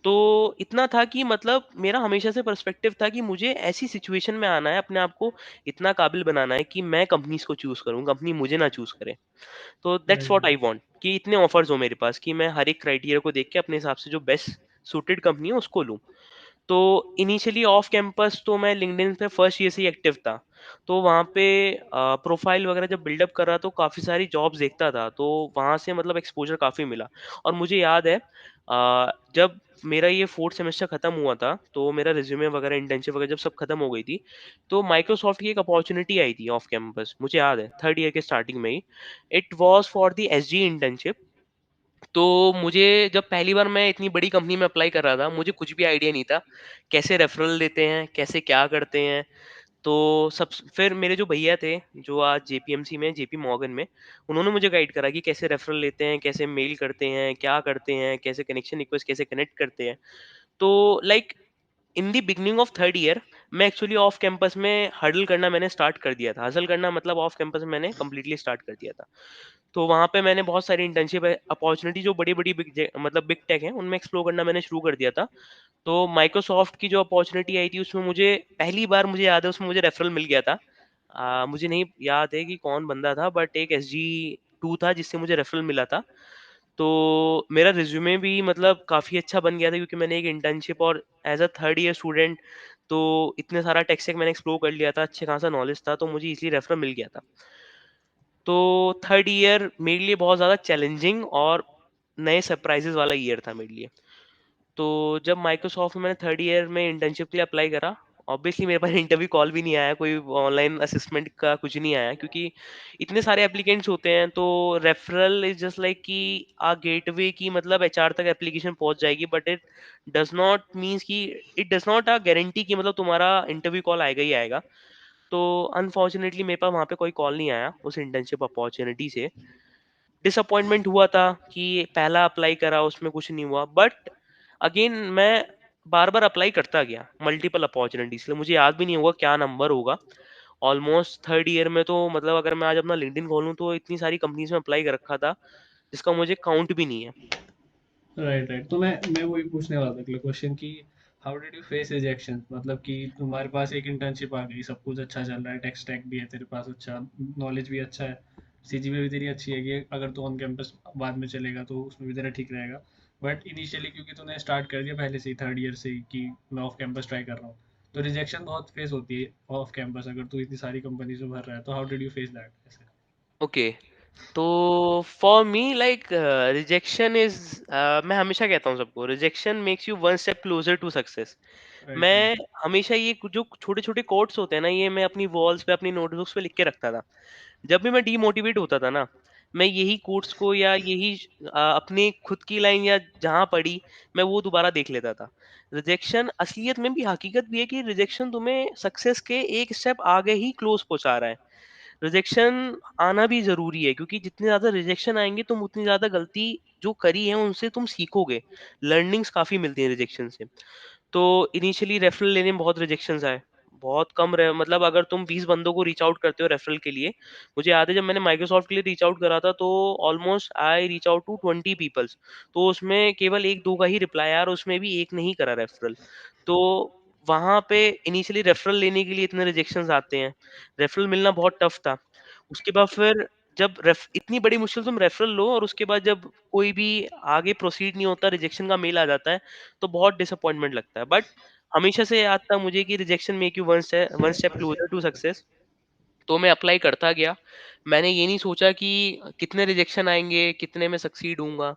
तो इतना था कि मतलब मेरा हमेशा से पर्सपेक्टिव था कि मुझे ऐसी सिचुएशन में आना है, अपने आप को इतना काबिल बनाना है कि मैं कंपनीज को चूज करूं, कंपनी मुझे ना चूज करे। तो that's right, what I right. Want, कि इतने ऑफर्स हो मेरे पास कि मैं हर एक क्राइटेरिया को देख के अपने हिसाब से जो बेस्ट सूटेड कंपनी है उसको लूं। तो इनिशियली ऑफ कैंपस तो मैं लिंक्डइन पे फर्स्ट ईयर से ही एक्टिव था। तो वहाँ पे प्रोफाइल वगैरह जब बिल्डअप कर रहा तो काफ़ी सारी जॉब्स देखता था, तो वहाँ से मतलब एक्सपोजर काफ़ी मिला। और मुझे याद है जब मेरा ये फोर्थ सेमेस्टर खत्म हुआ था, तो मेरा रिज्यूमे वगैरह, इंटर्नशिप वगैरह जब सब खत्म हो गई थी, तो माइक्रोसॉफ्ट की एक अपॉर्चुनिटी आई थी ऑफ कैंपस, मुझे याद है थर्ड ईयर के स्टार्टिंग में ही। It was for the SG internship. तो मुझे जब पहली बार मैं इतनी बड़ी कंपनी में अप्लाई कर रहा था, मुझे कुछ भी आइडिया नहीं था, कैसे रेफरल देते हैं, कैसे क्या करते हैं। तो सब फिर मेरे जो भैया थे, जो आज जेपीएमसी में, जेपी मॉर्गन में, उन्होंने मुझे गाइड करा कि कैसे रेफरल लेते हैं, कैसे मेल करते हैं, क्या करते हैं, कैसे कनेक्शन रिक्वेस्ट कैसे कनेक्ट करते हैं। तो like in the beginning of third year मैं एक्चुअली ऑफ कैंपस में हडल करना मैंने स्टार्ट कर दिया था। हसल करना मतलब ऑफ कैंपस में मैंने कंप्लीटली स्टार्ट कर दिया था। तो वहाँ पे मैंने बहुत सारी इंटर्नशिप अपॉर्चुनिटी जो बड़ी-बड़ी मतलब बिग टेक हैं, उनमें एक्सप्लोर करना मैंने शुरू कर दिया था। तो माइक्रोसॉफ्ट की जो अपॉर्चुनिटी आई थी उसमें मुझे पहली बार मुझे याद है उसमें मुझे रेफरल मिल गया था। मुझे नहीं याद है कि कौन बंदा था बट एक एसजी 2 था जिससे मुझे रेफरल मिला था। तो मेरा रिज्यूमे भी मतलब काफ़ी अच्छा बन गया था क्योंकि मैंने एक इंटर्नशिप और as a third year student तो इतने सारा टेक स्टैक मैंने एक्सप्लोर कर लिया था, अच्छे खासा नॉलेज था तो मुझे इज़िली रेफरल मिल गया था। तो थर्ड ईयर मेरे लिए बहुत ज़्यादा चैलेंजिंग और नए सरप्राइजेज़ वाला ईयर था मेरे लिए। तो जब माइक्रोसॉफ्ट में मैंने थर्ड ईयर में इंटर्नशिप के लिए अप्लाई करा, ऑब्वियसली मेरे पास इंटरव्यू कॉल भी नहीं आया, कोई ऑनलाइन असेसमेंट का कुछ नहीं आया क्योंकि इतने सारे एप्लीकेंट्स होते हैं तो रेफरल इज़ जस्ट लाइक कि गेटवे की मतलब एचआर तक एप्लीकेशन पहुँच जाएगी but it does not guarantee कि मतलब तुम्हारा इंटरव्यू कॉल आएगा ही आएगा। तो अनफॉर्चुनेटली मेरे पास वहाँ पे कोई कॉल नहीं आया उस इंटर्नशिप अपॉर्च्युनिटी से। डिसअपॉइंटमेंट हुआ था कि पहला अप्लाई करा उसमें कुछ नहीं हुआ बट अगेन मैं बार-बार अप्लाई करता गया मल्टीपल अपॉर्च्युनिटीज़ के लिए। मुझे याद भी नहीं होगा क्या नंबर होगा। ऑलमोस्ट थर्ड ईयर में तो मतलब अगर मैं आज अपना लिंक्डइन खोलूँ तो इतनी सारी कंपनीज़ में अप्लाई कर रखा था, जिसका मुझे काउंट भी नहीं है। Right, right. तो मैं वही पूछने वाला था अगला क्वेश्चन कि how did you face rejection? मतलब कि तुम्हारे पास एक इंटर्नशिप आ गई, सब कुछ अच्छा चल रहा है, टेक स्टैक भी है तेरे पास अच्छा, नॉलेज भी अच्छा है, सीजीपीए भी तेरी अच्छी है कि अगर तू ऑन कैंपस बाद में चलेगा तो उसमें भी तेरा ठीक रहेगा। बट इनिशियली क्योंकि तूने स्टार्ट कर दिया पहले से ही थर्ड ईयर से ही कि मैं ऑफ कैंपस ट्राई कर रहा हूँ, तो रिजेक्शन बहुत फेस होती है ऑफ कैंपस अगर तू इतनी सारी कंपनीज में भर रहा है, तो how did you face that ऐसे? ओके, तो for me like rejection is मैं हमेशा कहता हूँ सबको rejection makes you one step closer to success. Right, मैं राइट। हमेशा ये जो छोटे-छोटे कोट्स होते हैं ना, ये मैं अपनी वॉल्स पे, अपनी नोटबुक्स पे लिख के रखता था। जब भी मैं डीमोटिवेट होता था ना, मैं यही कोट्स को या यही अपनी खुद की लाइन या जहाँ पढ़ी, मैं वो दोबारा देख लेता था। रिजेक्शन असलियत में भी हकीकत भी है कि रिजेक्शन तुम्हें सक्सेस के एक स्टेप आगे ही क्लोज़ पहुँचा रहा है। रिजेक्शन आना भी ज़रूरी है क्योंकि जितने ज़्यादा रिजेक्शन आएँगे, तुम उतनी ज़्यादा गलती जो करी है, उनसे तुम सीखोगे। लर्निंग्स काफ़ी मिलती हैं रिजेक्शन से। तो इनिशियली रेफरल लेने में बहुत रिजेक्शंस आए। बहुत कम रे मतलब अगर तुम 20 बंदों को रीच आउट करते हो रेफरल के लिए, मुझे याद है जब मैंने माइक्रोसॉफ्ट के लिए रीच आउट करा था तो almost I reach out to 20 peoples. तो उसमें केवल 1-2 का ही रिप्लाई आया और उसमें भी एक ने ही करा रेफरल। तो वहाँ पे इनिशियली रेफरल लेने के लिए इतने रिजेक्शंस आते हैं। रेफरल मिलना बहुत टफ था। उसके बाद फिर जब रेफ इतनी बड़ी मुश्किल तुम रेफरल लो और उसके बाद जब कोई भी आगे प्रोसीड नहीं होता, रिजेक्शन का मेल आ जाता है, तो बहुत डिसअपॉइंटमेंट लगता है। बट हमेशा से याद था मुझे कि rejection make you one step closer to success. तो मैं अप्लाई करता गया। मैंने ये नहीं सोचा कि कितने रिजेक्शन आएँगे, कितने में सक्सीड होऊँगा।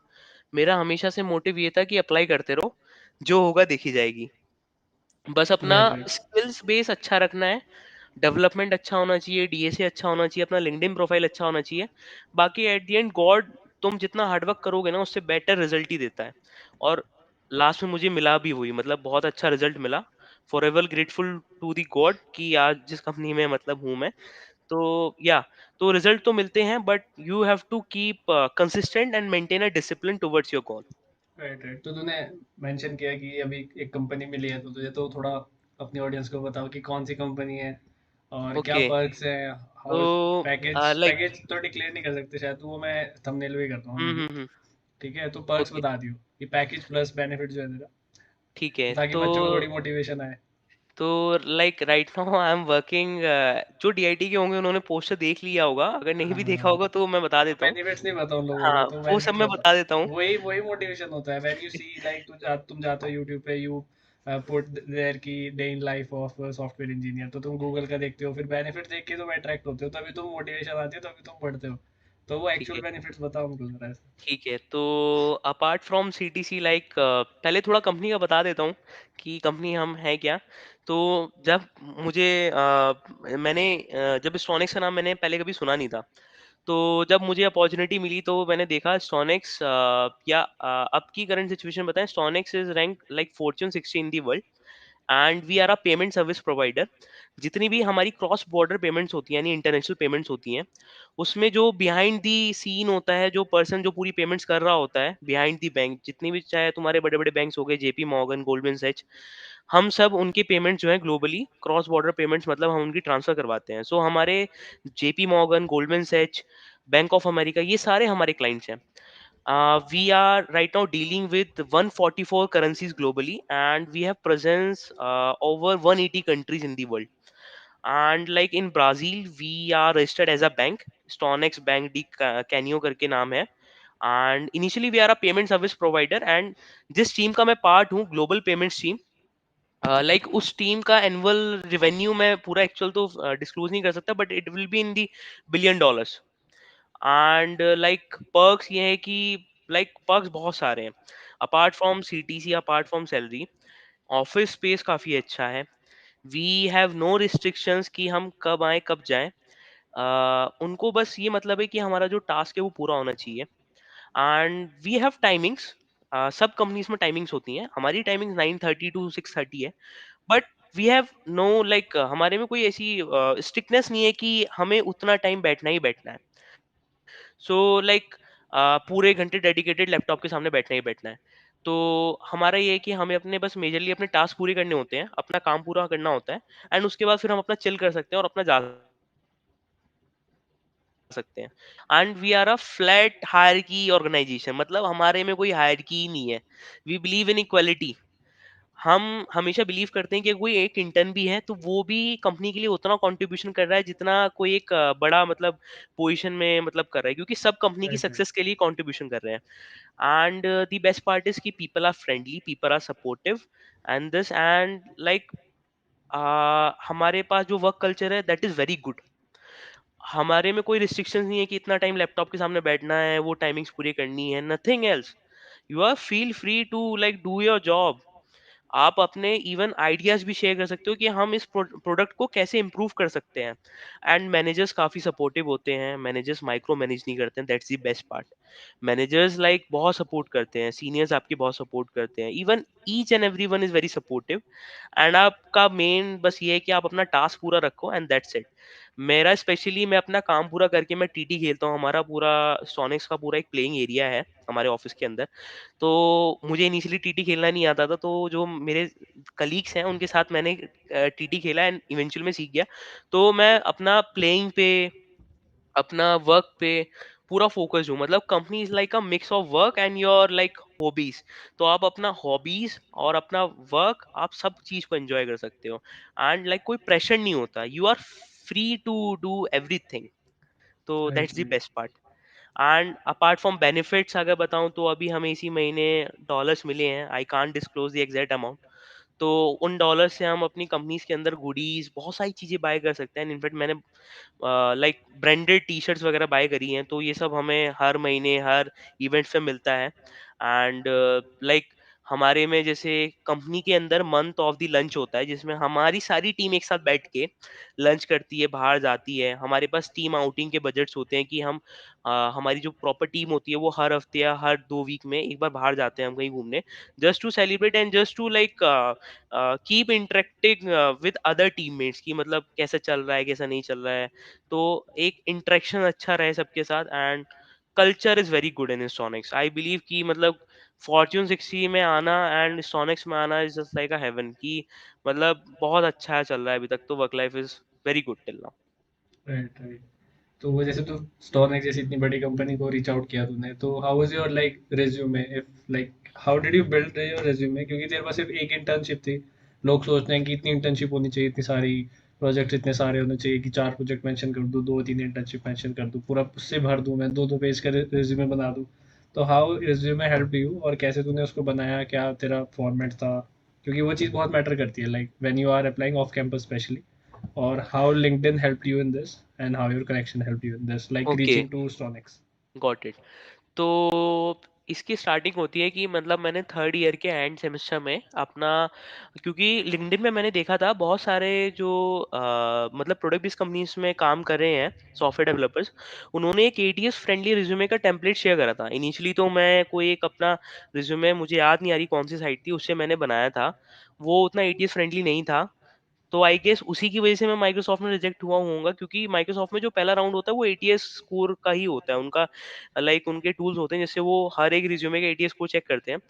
मेरा हमेशा से मोटिव ये था कि अप्लाई करते रहो, जो होगा देखी जाएगी। बस अपना राइट, राइट। स्किल्स बेस अच्छा रखना है, डेवलपमेंट अच्छा होना चाहिए, डीएसए अच्छा होना चाहिए, अपना लिंक्डइन प्रोफाइल अच्छा होना चाहिए। बाकी एट द एंड गॉड तुम जितना हार्ड वर्क करोगे ना उससे बेटर रिजल्ट ही देता है। और लास्ट में मुझे मिला भी वही मतलब बहुत अच्छा रिजल्ट मिला। Forever grateful to the god कि आज जिस कंपनी में मतलब हूँ मैं। तो या तो रिजल्ट तो मिलते हैं but you have to keep consistent and maintain a discipline towards your goal. Right, right. तो तूने मेंशन किया कि अभी एक कंपनी मिली है, तो तुझे तो थोड़ा अपनी ऑडियंस को बताओ कि कौन सी कंपनी है और क्या ओके, पर्क्स है, तो हाउ पैकेज लाइक पैकेज तो डिक्लेयर नहीं कर सकते शायद, तो वो मैं थंबनेल पे करता हूँ हुँ, मे बी। हुँ, हुँ। ठीक है, तो पर्क्स ओके, बता दियो कि पैकेज प्लस बेनिफिट जो है तेरा, ठीक है। ताकि तो बच्चों को थोड़ी मोटिवेशन आए। तो like right now I am working जो डीआईटी के होंगे उन्होंने पोस्टर देख लिया होगा, अगर नहीं हाँ, भी देखा हाँ। होगा तो मैं बता तो देता हूँ। बेनिफिट्स नहीं पता उन लोगों को, हाँ, तो वो सब बेनिफिट्स मैं बता। बता देता हूँ। वही वही मोटिवेशन होता है व्हेन यू सी लाइक तुम जाते हो यूट्यूब पे, यू पुट देयर की day in life of software engineer, तो तुम गूगल का देखते हो, फिर बेनिफिट देख के तुम अट्रैक्ट होते हो, तभी तुम मोटिवेशन आती है, तभी तुम पढ़ते हो। तो वो ठीक एक्चुअल है, बेनिफिट्स बताओ उनको जरा ऐसे। ठीक है। तो अपार्ट फ्रॉम सीटीसी लाइक पहले थोड़ा कंपनी का बता देता हूँ कि कंपनी हम हैं क्या। तो जब मुझे जब स्टोनिक्स का नाम मैंने पहले कभी सुना नहीं था। तो जब मुझे अपॉर्च्युनिटी मिली तो मैंने देखा स्टोनिक्स अब की करंट सिचुएशन बताएँ, StoneX is rank like Fortune 60 in the world and we are a payment service provider. जितनी भी हमारी क्रॉस बॉर्डर पेमेंट्स होती हैं यानी इंटरनेशनल पेमेंट्स होती हैं, उसमें जो बिहाइंड दी सीन होता है, जो पर्सन जो पूरी पेमेंट्स कर रहा होता है बिहाइंड दी बैंक, जितनी भी चाहे तुम्हारे बड़े बड़े बैंक्स हो गए, जेपी मॉर्गन, गोल्डमैन सैच, हम सब उनके पेमेंट्स जो है ग्लोबली क्रॉस बॉर्डर पेमेंट्स मतलब हम उनकी ट्रांसफर करवाते हैं। सो हमारे JP Morgan, Goldman Sachs, bank of America, ये सारे हमारे क्लाइंट्स हैं। We are right now dealing with 144 currencies globally, and we have presence over 180 countries in the world. And like in Brazil, we are registered as a bank, Stonex Bank de Canio करके नाम है। And initially we are a payment service provider, and जिस team का मैं part हूँ, global payments team, like उस team का annual revenue मैं पूरा एक्चुअल तो डिस्क्लोज नहीं कर सकता, but it will be in the $1 billion। And like perks ये है कि लाइक पर्क्स बहुत सारे हैं, apart from CTC, apart from salary, office space काफ़ी अच्छा है। वी हैव नो रिस्ट्रिक्शंस कि हम कब आए कब जाएं। उनको बस ये मतलब है कि हमारा जो टास्क है वो पूरा होना चाहिए। एंड वी हैव टाइमिंग्स, सब कंपनीज में टाइमिंग्स होती हैं, हमारी टाइमिंग्स 9:30 to 6:30 है। But we have no like हमारे में कोई ऐसी स्ट्रिक्टनेस नहीं है कि हमें उतना टाइम बैठना ही बैठना है। सो लाइक पूरे घंटे डेडिकेटेड लैपटॉप के सामने बैठना ही बैठना है। तो हमारा ये है कि हमें अपने बस मेजरली अपने टास्क पूरे करने होते हैं, अपना काम पूरा करना होता है, एंड उसके बाद फिर हम अपना चिल कर सकते हैं और अपना जा सकते हैं। And we are a flat hierarchy organization, मतलब हमारे में कोई हायरकी ही नहीं है। We believe in equality. हम हमेशा बिलीव करते हैं कि कोई एक इंटर्न भी है तो वो भी कंपनी के लिए उतना कंट्रीब्यूशन कर रहा है जितना कोई एक बड़ा मतलब पोजीशन में मतलब कर रहा है, क्योंकि सब कंपनी की राइट, राइट, सक्सेस के लिए कंट्रीब्यूशन कर रहे हैं। And the best part is कि people are friendly, people are supportive, and this and like हमारे पास जो वर्क कल्चर है दैट इज वेरी गुड। हमारे में कोई रिस्ट्रिक्शंस नहीं है कि इतना टाइम लैपटॉप के सामने बैठना है, वो टाइमिंग्स पूरी करनी है, nothing else. You are feel free to like do your job. आप अपने इवन आइडियाज भी शेयर कर सकते हो कि हम इस प्रोडक्ट को कैसे इम्प्रूव कर सकते हैं। एंड मैनेजर्स काफ़ी सपोर्टिव होते हैं, मैनेजर्स माइक्रो मैनेज नहीं करते हैं, that's the best part. Managers like बहुत सपोर्ट करते हैं, सीनियर्स आपकी बहुत सपोर्ट करते हैं, even each and every one is very supportive. And आपका मेन बस ये है कि आप अपना टास्क पूरा रखो एंड दैट्स इट। मेरा स्पेशली मैं अपना काम पूरा करके मैं टीटी खेलता हूँ। हमारा पूरा सोनिक्स का पूरा एक प्लेइंग एरिया है हमारे ऑफिस के अंदर। तो मुझे इनिशियली टीटी खेलना नहीं आता था, तो जो मेरे कलीग्स हैं उनके साथ मैंने टीटी खेला एंड इवेंचुअली मैं सीख गया। तो मैं अपना प्लेइंग पे, अपना वर्क पे पूरा फोकस हूँ। मतलब company is like a mix of work and your like hobbies. तो आप अपना हॉबीज और अपना वर्क, आप सब चीज को एंजॉय कर सकते हो। एंड लाइक कोई प्रेशर नहीं होता, you are free to do everything. तो right, that's the right, best part. And apart from benefits अगर बताऊं तो अभी हमें इसी महीने डॉलर्स मिले हैं, I can't disclose the exact amount. तो उन डॉलर से हम अपनी कंपनीज के अंदर गुडीज बहुत सारी चीजें बाय कर सकते हैं। इनफैक्ट मैंने लाइक ब्रांडेड टी शर्ट्स वगैरह बाय करी हैं, तो ये सब हमें हर महीने हर इवेंट्स पे मिलता है। एंड लाइक हमारे में जैसे कंपनी के अंदर मंथ ऑफ द लंच होता है, जिसमें हमारी सारी टीम एक साथ बैठ के लंच करती है, बाहर जाती है। हमारे पास टीम आउटिंग के बजट्स होते हैं कि हम हमारी जो प्रॉपर टीम होती है वो हर हफ्ते या हर 2 वीक में एक बार बाहर जाते हैं हम कहीं घूमने, just to celebrate and just to like keep interacting with other teammates की मतलब कैसा चल रहा है कैसा नहीं चल रहा है। तो एक इंटरेक्शन अच्छा रहे सबके साथ। And culture is very good in StoneX, I believe कि मतलब फॉर्च्यून 60 में आना एंड स्टोनिक्स में आना is just like a heaven की। मतलब बहुत अच्छा चल रहा है अभी तक, तो work life is very good till now. Right, right. तो वो जैसे तू स्टोरनेक्स जैसी इतनी बड़ी कंपनी को रीच आउट किया तूने, तो how was your like resume, if like how did you build your resume, क्योंकि तेरे पास सिर्फ एक इंटर्नशिप थी। लोग सोचते हैं कि इतनी इंटर्नशिप होनी चाहिए, इतनी सारी प्रोजेक्ट इतने सारे होने चाहिए कि 4 प्रोजेक्ट मेंशन कर दूँ, 2-3 इंटर्नशिप मेंशन कर दूँ, पूरा उससे भर दूँ, मैं 2-2 पेज का रिज्यूमे बना दूँ। तो हाउ रिज्यूमे हेल्प यू, और कैसे तूने उसको बनाया, क्या तेरा फॉर्मेट था, क्योंकि वो चीज़ बहुत मैटर करती है like when you are applying off campus specially, or how LinkedIn helped you in this and how your connection helped you in this, like okay, reaching to Stonix. Got it. तो इसकी starting होती है कि मतलब मैंने third year के end semester में अपना, क्योंकि लिंक्डइन में मैंने देखा था बहुत सारे जो मतलब प्रोडक्ट बेस्ड कंपनीज में काम कर रहे हैं सॉफ्टवेयर डेवलपर्स, उन्होंने एक एटीएस फ्रेंडली रिज्यूमे का टेम्पलेट शेयर करा था। इनिशियली तो मैं कोई एक अपना रिज्यूमे, मुझे याद नहीं आ रही कौन सी साइट थी, उससे मैंने बनाया था, वो उतना एटीएस फ्रेंडली नहीं था। तो आई गेस उसी की वजह से मैं माइक्रोसॉफ्ट में रिजेक्ट हुआ होऊंगा, क्योंकि माइक्रोसॉफ्ट में जो पहला राउंड होता है वो एटीएस स्कोर का ही होता है उनका। लाइक उनके टूल्स होते हैं जिससे वो हर एक रिज्यूमे के एटीएस स्कोर चेक करते हैं।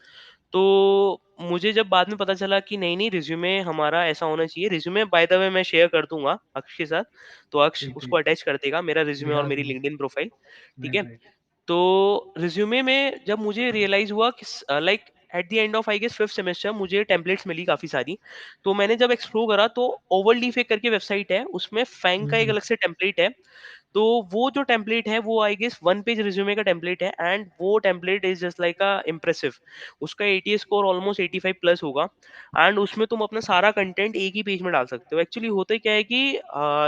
तो मुझे जब बाद में पता चला कि नहीं नहीं, रिज्यूमे हमारा ऐसा होना चाहिए, रिज्यूमे बाय द वे मैं शेयर कर दूंगा अक्ष के साथ, तो अक्ष ठीक, उसको ठीक। अटैच कर देगा, मेरा रिज्यूमे और हाँ, मेरी ज़रूर। LinkedIn profile. ठीक राइट, है। राइट। तो रिज्यूमे में जब मुझे रियलाइज हुआ कि like at the end of I guess fifth semester मुझे टेम्पलेट्स मिली काफी सारी। तो मैंने जब एक्सप्लोर करा तो ओवरली फेक करके वेबसाइट है, उसमें फैंग हुँ, का एक हुँ। अलग से टेम्पलेट है। तो वो जो टेम्पलेट है वो I guess one page resume का टेम्पलेट है, एंड वो template is just like a impressive. उसका एटीएस स्कोर ऑलमोस्ट 85 प्लस होगा, एंड उसमें तुम अपना सारा कंटेंट एक ही पेज में डाल सकते हो। एक्चुअली होता क्या है कि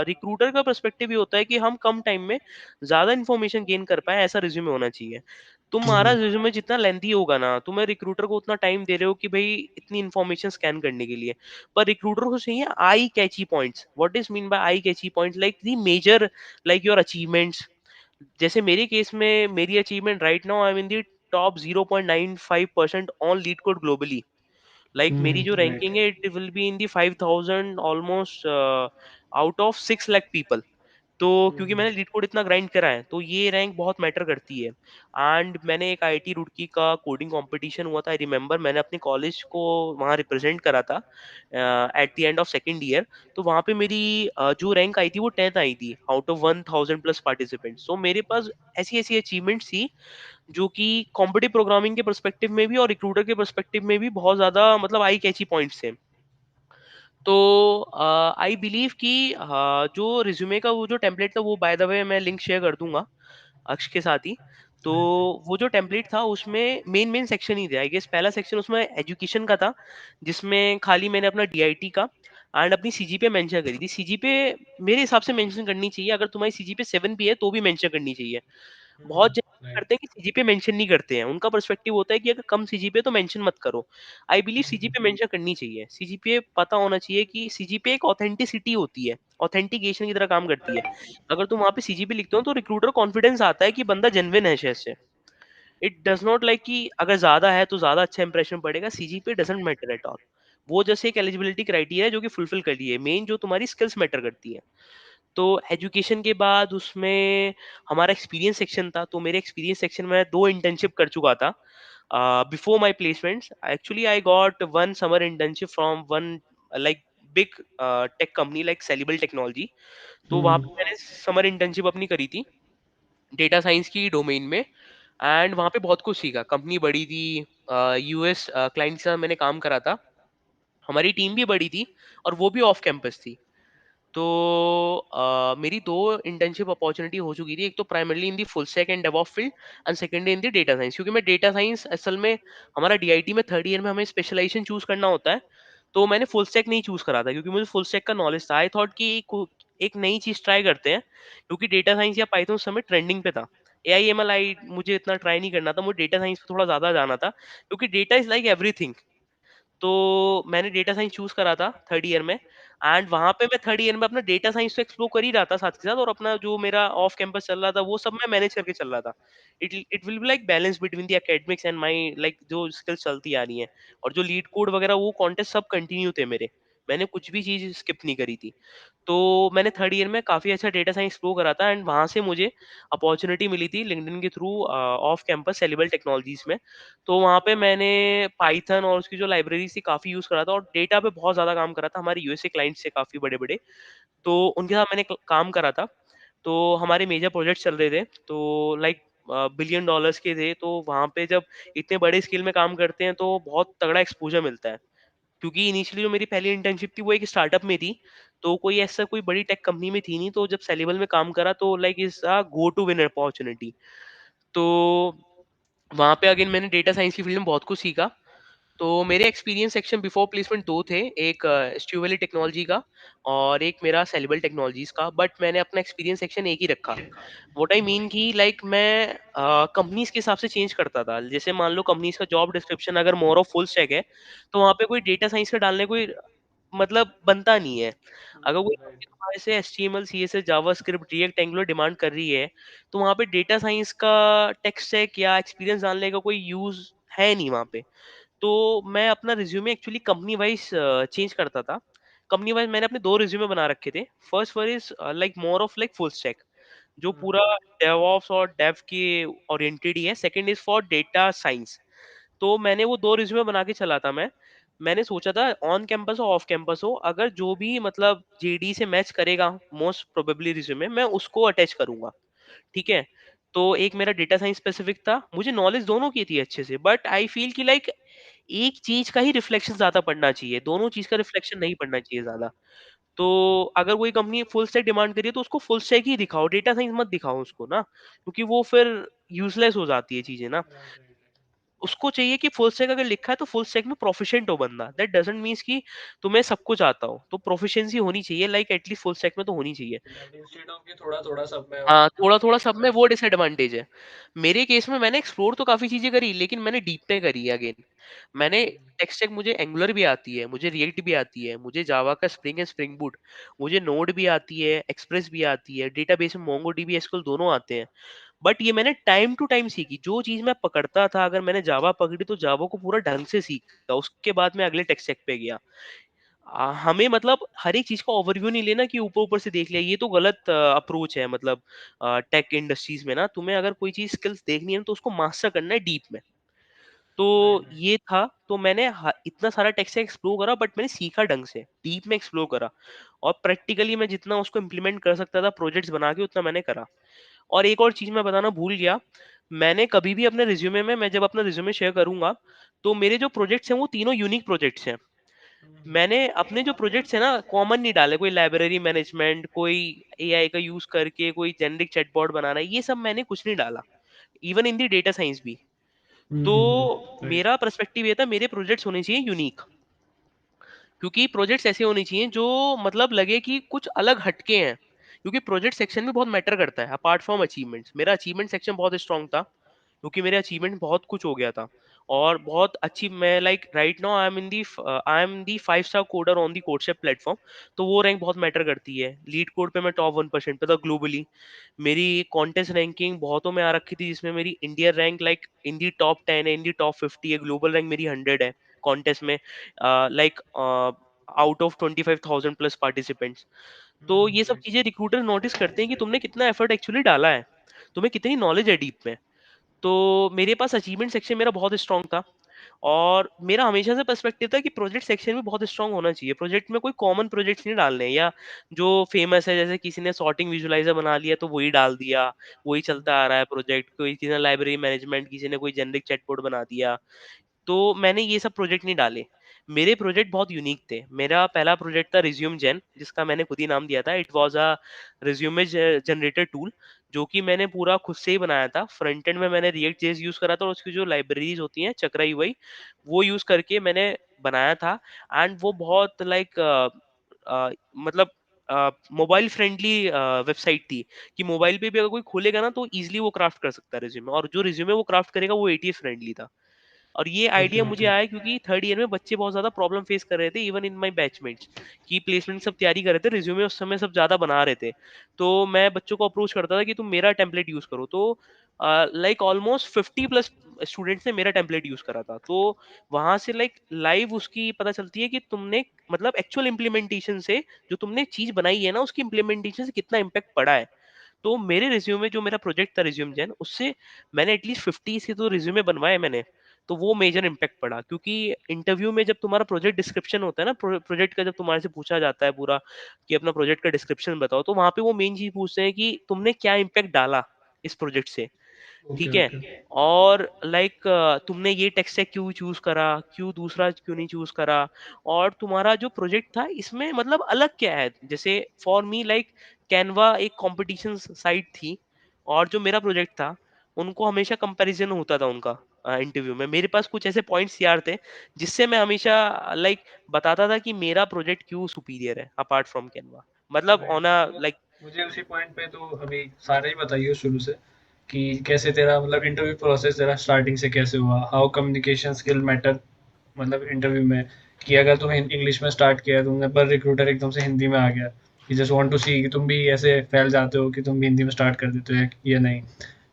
रिक्रूटर का पर्सपेक्टिव ये होता है कि हम कम टाइम में ज्यादा इन्फॉर्मेशन गेन कर पाए, ऐसा रिज्यूमे होना चाहिए। हुँ, तुम्हारा हुँ। रिज्यूमे जितना लेंथी होगा ना, तुम्हें रिक्रूटर को उतना टाइम दे रहे हो कि भाई इतनी इन्फॉर्मेशन स्कैन करने के लिए। पर रिक्रूटर को चाहिए eye catchy points. What is mean by eye catchy points? Like the major, like your achievements. जैसे मेरे केस में मेरी achievement right now I am in the top 0.95% on LeetCode globally. Like हुँ, मेरी हुँ। जो राइट। रैंकिंग है it will be in the 5000 almost out of 6 lakh people. तो हुँ, क्योंकि हुँ। मैंने लीड कोड इतना ग्राइंड करा है तो ये रैंक बहुत मैटर करती है। एंड मैंने एक आईआईटी रुड़की का कोडिंग कंपटीशन हुआ था, आई रिमेम्बर, मैंने अपने कॉलेज को वहाँ रिप्रेजेंट करा था eight the end of second year. तो वहाँ पे मेरी जो रैंक आई थी वो 10th आई थी आउट ऑफ 1000 प्लस पार्टिसिपेंट्स। सो मेरे पास ऐसी ऐसी अचीवमेंट्स थी जो कि कॉम्पिटिटिव प्रोग्रामिंग के पर्सपेक्टिव में भी और रिक्रूटर के पर्सपेक्टिव में भी बहुत ज्यादा मतलब आई कैची पॉइंट्स थे। तो आई बिलीव कि जो रिज्यूमे का वो जो टेम्पलेट था वो बाय द वे मैं लिंक शेयर कर दूंगा अक्ष के साथ ही। तो राइट, राइट। वो जो टेम्पलेट था उसमें मेन मेन सेक्शन ही थे। आई गेस पहला सेक्शन उसमें एजुकेशन का था, जिसमें खाली मैंने अपना डीआईटी का एंड अपनी सीजीपीए मेंशन करी थी। सीजीपीए मेरे हिसाब से मेंशन करनी चाहिए, अगर तुम्हारी सीजीपीए 7 भी है तो भी मेंशन करनी चाहिए। हुँ, बहुत हुँ। जन राइट। करते हैं कि सीजीपीए मेंशन नहीं करते हैं, उनका पर्सपेक्टिव होता है कि अगर कम सीजीपीए तो मेंशन मत करो। I believe hmm, hmm. CGPA mention करनी चाहिए। सीजीपीए पता होना चाहिए कि सीजीपीए एक ऑथेंटिसिटी होती है, ऑथेंटिकेशन की तरह काम करती है। अगर तुम वहां पे सीजीपीए लिखते हो तो रिक्रूटर कॉन्फिडेंस आता है कि बंदा जेन्युइन है शायद से। इट डज नॉट लाइक कि अगर ज्यादा है तो ज्यादा अच्छा इंप्रेशन पड़ेगा, CGPA doesn't matter at all. वो जैसे एक एलिजिबिलिटी क्राइटेरिया है जो कि फुलफिल कर रही है, मेन जो तुम्हारी स्किल्स मैटर करती है। तो एजुकेशन के बाद उसमें हमारा एक्सपीरियंस सेक्शन था, तो मेरे एक्सपीरियंस सेक्शन में 2 इंटर्नशिप कर चुका था before my placements. Actually I got one summer internship from one like big tech company like Celebal technology. तो वहाँ पे हुँ, मैंने समर इंटर्नशिप अपनी करी थी डेटा साइंस की डोमेन में, एंड वहाँ पे बहुत कुछ सीखा। कंपनी बड़ी थी, यूएस क्लाइंट के साथ मैंने काम करा था, हमारी टीम भी बड़ी थी और वो भी ऑफ कैंपस थी। तो मेरी 2 इंटर्नशिप अपॉर्चुनिटी हो चुकी थी। एक तो primarily in the full stack and DevOps field, and secondly in the data science. क्योंकि मैं डेटा साइंस असल में, हमारा डीआईटी में थर्ड ईयर में हमें स्पेशलाइजेशन चूज करना होता है। तो मैंने फुल स्टैक नहीं चूज करा था क्योंकि मुझे फुल स्टैक का नॉलेज था। आई थॉट कि एक नई चीज ट्राई करते हैं, क्योंकि डेटा साइंस या पाइथन उस समय ट्रेंडिंग पे था। एआईएमएल आई मुझे इतना ट्राई नहीं करना था, मुझे डेटा साइंस पे थोड़ा ज्यादा जाना था, क्योंकि डेटा इज लाइक एवरीथिंग। तो मैंने डेटा साइंस चूज करा था थर्ड ईयर में, एंड वहां पे मैं थर्ड ईयर में अपना डेटा साइंस तो एक्सप्लोर कर ही रहा था साथ के साथ, और अपना जो मेरा ऑफ कैंपस चल रहा था वो सब मैं मैनेज करके चल रहा था। It will be like balance between the academics and my like जो स्किल्स चलती आ रही हैं, और जो लीड कोड वगैरह वो कॉन्टेस्ट सब कंटिन्यू थे मेरे। मैंने कुछ भी चीज स्किप नहीं करी थी। तो मैंने थर्ड ईयर में काफ़ी अच्छा डेटा साइंस एक्सप्लोर करा था, एंड वहाँ से मुझे अपॉर्चुनिटी मिली थी लिंक्डइन के थ्रू ऑफ कैंपस सेलिबल टेक्नोलॉजीज में। तो वहाँ पे मैंने पाइथन और उसकी जो लाइब्रेरी थी काफ़ी यूज़ करा था, और डेटा पे बहुत ज़्यादा काम करा था। हमारे यूएसए क्लाइंट्स से काफ़ी बड़े बड़े, तो उनके साथ मैंने काम करा था। तो हमारे मेजर प्रोजेक्ट चल रहे थे, तो लाइक बिलियन डॉलर्स के थे। तो वहाँ पे जब इतने बड़े स्केल में काम करते हैं तो बहुत तगड़ा एक्सपोजर मिलता है। क्योंकि इनिशियली जो मेरी पहली इंटर्नशिप थी वो एक स्टार्टअप में थी, तो कोई ऐसा कोई बड़ी टेक कंपनी में थी नहीं। तो जब सेलेबल में काम करा तो like is a go to win opportunity. तो वहां पे अगेन मैंने डेटा साइंस की फील्ड में बहुत कुछ सीखा। तो मेरे एक्सपीरियंस सेक्शन बिफोर प्लेसमेंट 2 थे, एक स्ट्यूवेली टेक्नोलॉजी का और एक मेरा सेलेबल टेक्नोलॉजीज़ का, बट मैंने अपना एक्सपीरियंस सेक्शन एक ही रखा। व्हाट आई मीन कि लाइक मैं कंपनीज़ के हिसाब से चेंज करता था। जैसे मान लो कंपनीज़ का जॉब डिस्क्रिप्शन अगर मोर ऑफ फुल स्टैक है, तो वहाँ पे कोई डेटा साइंस का डालने कोई मतलब बनता नहीं है। अगर कोई राइट। कंपनी तुम्हारे से HTML, CSS, JavaScript, react, angular demand कर रही है, तो वहाँ पे डेटा साइंस का टेक स्टैक या एक्सपीरियंस डालने का कोई यूज़ है नहीं वहाँ पे। तो मैं अपना resume actually company wise change करता था। कंपनी वाइज मैंने अपने 2 रिज्यूमे बना रखे थे। First one is like more of like full stack, जो पूरा डेवऑप्स और डेव के ओरिएंटेड ही है। Second is for data science. तो मैंने वो 2 रिज्यूमे बना के चला था मैं। मैंने सोचा था ऑन कैंपस हो, ऑफ कैंपस हो, अगर जो भी मतलब जेडी से मैच करेगा मोस्ट प्रोबेबली रिज्यूमे, मैं उसको अटैच करूँगा। ठीक है? तो एक मेरा डेटा साइंस स्पेसिफिक था। मुझे नॉलेज दोनों की थी अच्छे से, बट आई फ़ील कि लाइक एक चीज़ का ही रिफ्लेक्शन ज़्यादा पड़ना चाहिए, दोनों चीज़ का रिफ्लेक्शन नहीं पड़ना चाहिए ज़्यादा। तो अगर कोई कंपनी फुल स्टैक डिमांड कर रही है, तो उसको फुल स्टैक ही दिखाओ, डेटा साइंस मत दिखाओ उसको ना, क्योंकि वो फिर यूज़लेस हो जाती है चीज़ें ना। Right, right, right. उसको चाहिए कि फुल स्टैक अगर लिखा है, तो फुल स्टैक में प्रोफिशिएंट हो बंदा। दैट डज़न्ट मीन्स कि तुम्हें सब कुछ आता हो, तो प्रोफिशिएंसी होनी चाहिए, लाइक एटलीस्ट फुल स्टैक में तो होनी चाहिए। राइट, इंस्टेड ऑफ कि थोड़ा-थोड़ा सब में हो। हाँ, थोड़ा-थोड़ा सब में वो डिसएडवांटेज है। मेरे केस में मैंने एक्सप्लोर तो काफ़ी चीज़ें करी, लेकिन मैंने डीप में करी है अगेन। मैंने टेक स्टैक, मुझे एंगुलर भी आती है, मुझे रिएक्ट भी आती है, मुझे जावा का स्प्रिंग एंड स्प्रिंग बूट, मुझे नोड भी आती है, एक्सप्रेस भी आती है, डेटाबेस में मोंगोडीबी, एसक्यूएल दोनों आते हैं। बट ये मैंने टाइम टू टाइम सीखी। जो चीज़ मैं पकड़ता था, अगर मैंने जावा पकड़ी तो जावा को पूरा ढंग से सीखा। उसके बाद मैं अगले टेक स्टैक पे गया। हमें मतलब हर एक चीज़ का ओवरव्यू नहीं लेना कि ऊपर-ऊपर से देख लिया, ये तो गलत अप्रोच है मतलब टेक इंडस्ट्रीज़ में ना, तुम्हें अगर कोई चीज़ स्किल्स देखनी है ना, तो उसको मास्टर करना है डीप में। तो राइट, राइट। ये था, तो मैंने इतना सारा टेक स्टैक एक्सप्लोर करा, बट मैंने सीखा ढंग से, डीप में एक्सप्लोर करा और प्रैक्टिकली मैं जितना उसको इम्प्लीमेंट कर सकता था प्रोजेक्ट्स बना के, उतना मैंने करा। और एक और चीज़ मैं बताना भूल गया, मैंने कभी भी अपने रिज्यूमे में, मैं जब अपना रिज्यूमे शेयर करूँगा, तो मेरे जो प्रोजेक्ट्स हैं वो तीनों यूनिक प्रोजेक्ट्स हैं। मैंने अपने जो प्रोजेक्ट्स है ना कॉमन नहीं डाले, कोई लाइब्रेरी मैनेजमेंट, कोई एआई का यूज करके कोई जेनरिक चैटबॉट बनाना, ये सब मैंने कुछ नहीं डाला। Even in the data science भी। तो राइट। मेरा पर्सपेक्टिव ये था, मेरे प्रोजेक्ट्स होने चाहिए यूनिक, क्योंकि प्रोजेक्ट्स ऐसे होने चाहिए जो मतलब लगे कि कुछ अलग हटके हैं, क्योंकि प्रोजेक्ट सेक्शन में बहुत मैटर करता है अपार्ट फ्रॉम अचीवमेंट्स। मेरा अचीवमेंट सेक्शन बहुत स्ट्रांग था, क्योंकि मेरे अचीवमेंट बहुत कुछ हो गया था और बहुत अच्छी, मैं like right now I am the 5 star coder on the CodeChef platform. तो वो रैंक बहुत मैटर करती है। लीड कोड पे मैं टॉप 1% पे था ग्लोबली। मेरी कॉन्टेस्ट रैंकिंग बहुतों में आ रखी थी, जिसमें मेरी Indian rank like in the top 10 है, इन दी टॉप 50 है, ग्लोबल रैंक मेरी 100 है कॉन्टेस्ट में, like out of 25,000 plus participants. तो ये सब राइट। चीजें रिक्रूटर नोटिस करते हैं कि तुमने कितना एफर्ट एक्चुअली डाला है, तुम्हें कितनी नॉलेज है डीप में। तो मेरे पास अचीवमेंट सेक्शन मेरा बहुत स्ट्रांग था, और मेरा हमेशा से पर्सपेक्टिव था कि प्रोजेक्ट सेक्शन भी बहुत स्ट्रांग होना चाहिए। प्रोजेक्ट में कोई कॉमन प्रोजेक्ट्स नहीं डालने हैं, या जो फेमस है, जैसे किसी ने सॉर्टिंग विजुलाइजर बना लिया तो वही डाल दिया, वही चलता आ रहा है प्रोजेक्ट। कोई किसी ने लाइब्रेरी मैनेजमेंट, किसी ने कोई जेनरिक चैटबॉट बना दिया। तो मैंने ये सब प्रोजेक्ट नहीं डाले। मेरे प्रोजेक्ट बहुत यूनिक थे। मेरा पहला प्रोजेक्ट था रिज्यूम जेन, जिसका मैंने खुद ही नाम दिया था। It was a resume generator tool, जो कि मैंने पूरा खुद से ही बनाया था। फ्रंट एंड में मैंने रिएक्ट जेएस यूज करा था, और उसकी जो लाइब्रेरीज होती हैं चक्रा यूआई, वो यूज करके मैंने बनाया था। एंड वो बहुत लाइक मतलब मोबाइल फ्रेंडली वेबसाइट थी, कि मोबाइल पे भी अगर कोई खोलेगा ना, तो इजीली वो क्राफ्ट कर सकता है रिज्यूमे, और जो रिज्यूमे वो क्राफ्ट करेगा वो एटीएस फ्रेंडली था। और ये ओके, आइडिया मुझे ओके। आया क्योंकि थर्ड ईयर में बच्चे बहुत ज्यादा प्रॉब्लम फेस कर रहे थे, इवन इन माय बैचमेट्स, की प्लेसमेंट सब तैयारी कर रहे थे, रिज्यूमे उस समय सब ज्यादा बना रहे थे। तो मैं बच्चों को अप्रोच करता था कि तुम मेरा टेम्पलेट यूज करो। तो लाइक ऑलमोस्ट 50+ स्टूडेंट्स ने मेरा टेम्पलेट यूज करा था। तो वहां से लाइक लाइव उसकी पता चलती है कि तुमने मतलब एक्चुअल इम्प्लीमेंटेशन से, जो तुमने चीज बनाई है ना, उसकी इम्प्लीमेंटेशन से कितना इम्पैक्ट पड़ा है। तो मेरे रिज्यूमे में जो मेरा प्रोजेक्ट था रिज्यूम जैन, उससे मैंने एटलीस्ट 50 से तो रिज्यूमे बनवाए मैंने। तो वो मेजर इम्पैक्ट पड़ा, क्योंकि इंटरव्यू में जब तुम्हारा प्रोजेक्ट डिस्क्रिप्शन होता है ना, प्रोजेक्ट का जब तुम्हारे से पूछा जाता है पूरा, कि अपना प्रोजेक्ट का डिस्क्रिप्शन बताओ, तो वहां पे वो मेन चीज पूछते हैं कि तुमने क्या इम्पैक्ट डाला इस प्रोजेक्ट से। ओके, ठीक है? ओके। और लाइक तुमने ये टेक स्टैक क्यों चूज करा, क्यों दूसरा क्यों नहीं चूज करा, और तुम्हारा जो प्रोजेक्ट था इसमें मतलब अलग क्या है। जैसे फॉर मी लाइक कैनवा एक कंपटीशन साइट थी, और जो मेरा प्रोजेक्ट था, उनको हमेशा कंपैरिजन होता था उनका इंटरव्यू में। मेरे पास कुछ ऐसे पॉइंट्स यार थे जिससे मैं हमेशा लाइक बताता था कि मेरा प्रोजेक्ट क्यों सुपीरियर है अपार्ट फ्रॉम कैनवा, मतलब राइट। ऑन अ मतलब लाइक। मुझे उसी पॉइंट पे तो अभी सारे ही बताइए शुरू से कि कैसे तेरा मतलब इंटरव्यू प्रोसेस तेरा स्टार्टिंग से कैसे हुआ, हाउ कम्युनिकेशन स्किल मैटर मतलब इंटरव्यू में, कि अगर तुम्हें इंग्लिश में स्टार्ट किया तुमने पर रिक्रूटर एकदम से हिंदी में आ गया, ही जस्ट वांट टू सी कि तुम भी ऐसे फैल जाते हो कि तुम भी हिंदी में स्टार्ट कर देते हो या नहीं,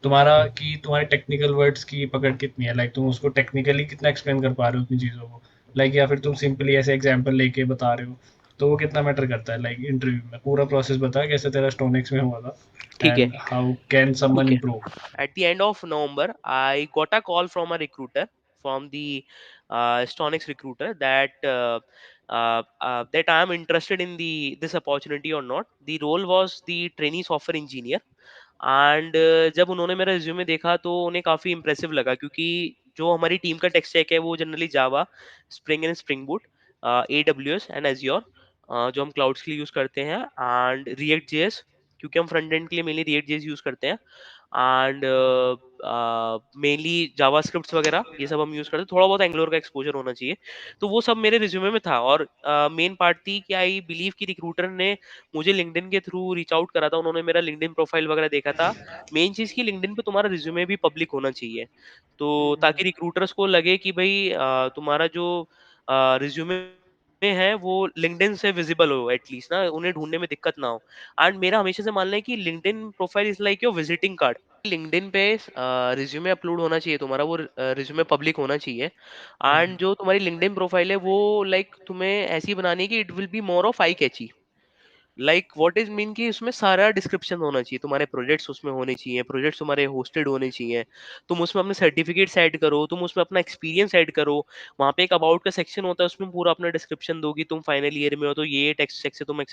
तुम्हारा कि तुम्हारे टेक्निकल वर्ड्स की पकड़ कितनी है, लाइक तुम उसको टेक्निकली कितना एक्सप्लेन कर पा रहे हो अपनी चीज़ों को, लाइक या फिर तुम सिंपली ऐसे एग्जांपल लेके बता रहे हो, तो वो कितना मैटर करता है, लाइक इंटरव्यू में पूरा प्रोसेस बता कैसे तेरा स्टोनिक्स में हुआ था ठीक है, एंड हाउ कैन समवन ठीक है। Improve. At the end of November, I got a call from a recruiter, from the Stonix recruiter, that I am interested in the this opportunity or not. The role was the trainee software engineer, and जब उन्होंने मेरा resume देखा तो उन्हें काफ़ी impressive लगा, क्योंकि जो हमारी टीम का टेक स्टैक है वो generally Java, spring and spring boot, A W S and azure, जो हम क्लाउड्स के लिए यूज़ करते हैं, एंड रिएक्ट जेएस, क्योंकि हम फ्रंट एंड के लिए मेनली रिएक्ट जेएस यूज़ करते हैं, एंड मेनली जावास्क्रिप्ट्स वगैरह ये सब हम यूज़ करते हैं, थोड़ा बहुत एंगुलर का एक्सपोजर होना चाहिए। तो वो सब मेरे रिज्यूमे में था, और मेन पार्ट थी कि आई बिलीव कि रिक्रूटर ने मुझे लिंक्डइन के थ्रू रीच आउट करा था, उन्होंने मेरा लिंक्डइन प्रोफाइल वगैरह देखा था। मेन चीज़ कि लिंक्डइन पे तुम्हारा रिज्यूमे भी पब्लिक होना चाहिए, तो ताकि रिक्रूटर्स को लगे कि भाई तुम्हारा जो रिज्यूमे है वो लिंक्डइन से विजिबल हो, एटलीस्ट ना उन्हें ढूंढने में दिक्कत ना हो। एंड मेरा हमेशा से मानना है कि LinkedIn profile is like your visiting card. LinkedIn पे रिज्यूमे अपलोड होना चाहिए तुम्हारा, वो रिज्यूमे पब्लिक होना चाहिए। एंड जो तुम्हारी लिंक्डइन प्रोफाइल है वो लाइक तुम्हें ऐसी बनानी है कि it will be more of eye catchy, like what is mean कि उसमें सारा डिस्क्रिप्शन होना चाहिए, तुम्हारे प्रोजेक्ट्स उसमें होने चाहिए, प्रोजेक्ट्स तुम्हारे होस्टेड होने चाहिए, तुम उसमें अपने सर्टिफिकेट्स ऐड करो, तुम उसमें अपना एक्सपीरियंस ऐड करो। वहाँ पे एक अबाउट का सेक्शन होता है, उसमें पूरा अपना डिस्क्रिप्शन दोगी, तुम फाइनल ईयर में हो तो ये टेक्स्ट से तुम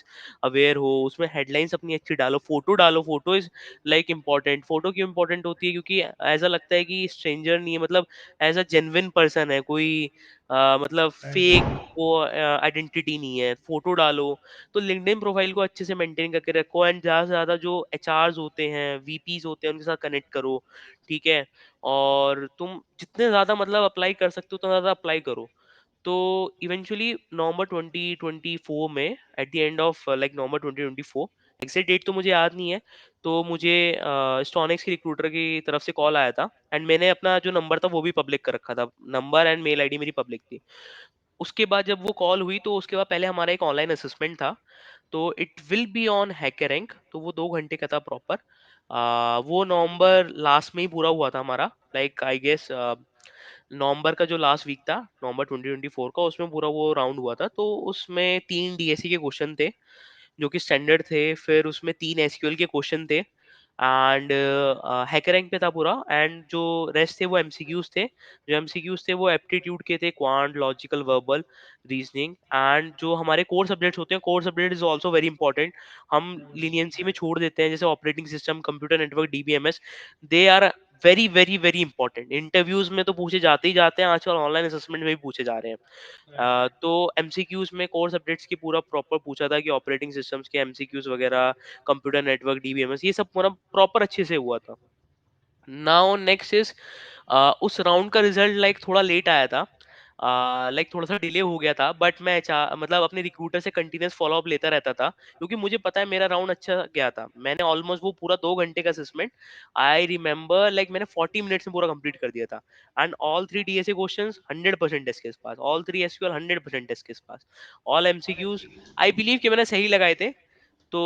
अवेयर हो, उसमें हेडलाइंस अपनी अच्छी डालो, फोटो डालो। Photo is like important. Photo क्यों इंपॉर्टेंट होती है? क्योंकि ऐसा लगता है कि स्ट्रेंजर नहीं है, मतलब एज अ जेन्युइन पर्सन है कोई, मतलब फेक वो आइडेंटिटी नहीं है। फोटो डालो, तो लिंक्डइन प्रोफाइल को अच्छे से मेंटेन करके रखो, एंड ज़्यादा से ज़्यादा जो एचआरस होते हैं, वीपीज होते हैं, उनके साथ कनेक्ट करो, ठीक है? और तुम जितने ज़्यादा मतलब अप्लाई कर सकते हो उतना ज़्यादा अप्लाई करो। तो इवेंचुअली नवंबर 2024 में, at the end of like November 2024, exact date तो मुझे याद नहीं है, तो मुझे स्टोनिक्स की रिक्रूटर की तरफ से कॉल आया था, एंड मैंने अपना जो नंबर था वो भी पब्लिक कर रखा था, नंबर एंड मेल आईडी मेरी पब्लिक थी। उसके बाद जब वो कॉल हुई तो उसके बाद पहले हमारा एक ऑनलाइन असेसमेंट था, तो इट विल बी ऑन हैकरैंक, तो वो 2 घंटे का था प्रॉपर। वो नवंबर लास्ट में ही पूरा हुआ था हमारा, लाइक आई गेस नवंबर का जो लास्ट वीक था, नवंबर 2024 का, उसमें पूरा वो राउंड हुआ था। तो उसमें 3 डीएससी के क्वेश्चन थे जो कि स्टैंडर्ड थे, फिर उसमें 3 एसक्यूएल के क्वेश्चन थे, एंड हैकर रैंक पे था पूरा, एंड जो रेस्ट थे वो एमसीक्यूज थे। जो एमसीक्यूज थे वो एप्टीट्यूड के थे, quant, logical, verbal, reasoning, and जो हमारे कोर सब्जेक्ट्स होते हैं, core subject is also very important. हम लीनियंसी में छोड़ देते हैं, जैसे operating system, computer network, DBMS, they are very very very important. Interviews में तो पूछे जाते ही जाते हैं, आजकल ऑनलाइन असेसमेंट में भी पूछे जा रहे हैं। तो एमसीक्यूज में कोर सब्जेक्ट्स की पूरा प्रॉपर पूछा था कि ऑपरेटिंग सिस्टम्स के एमसीक्यूज वगैरह, कंप्यूटर नेटवर्क, डीबीएमएस, ये सब पूरा प्रॉपर अच्छे से हुआ था। नाउ नेक्स्ट इज, उस राउंड का रिजल्ट लाइक थोड़ा लेट आया था, लाइक थोड़ा सा डिले हो गया था, बट मैं मतलब अपने रिक्रूटर से कंटिन्यूस फॉलो अप लेता रहता था, क्योंकि मुझे पता है मेरा राउंड अच्छा गया था। मैंने ऑलमोस्ट वो पूरा 2 घंटे का असेसमेंट, आई रिमेम्बर लाइक मैंने 40 मिनट्स में पूरा कंप्लीट कर दिया था, and all 3 DSA questions 100% test case pass, all 3 SQL 100% test case pass, all MCQs I believe कि मैंने सही लगाए थे। तो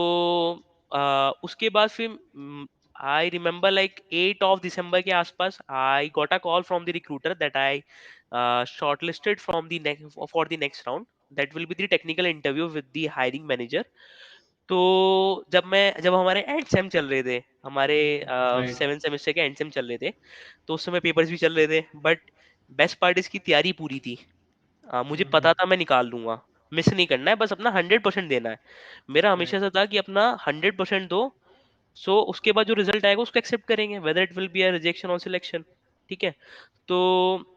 उसके बाद फिर आई रिमेम्बर लाइक 8 दिसंबर के आसपास I got a call from the recruiter that I shortlisted from the next for the next round, that will be the technical interview with the hiring manager. तो जब हमारे एंड सेम चल रहे थे, हमारे right. 7 semester के and same चल रहे थे, तो उस समय पेपर्स भी चल रहे थे, बट बेस्ट पार्ट इसकी तैयारी पूरी थी। मुझे पता था मैं निकाल लूंगा, मिस नहीं करना है, बस अपना 100% देना है। मेरा हमेशा राइट। से था कि अपना 100% दो, सो उसके बाद जो रिजल्ट आएगा उसको एक्सेप्ट करेंगे, whether it will be a rejection और सिलेक्शन, ठीक है? तो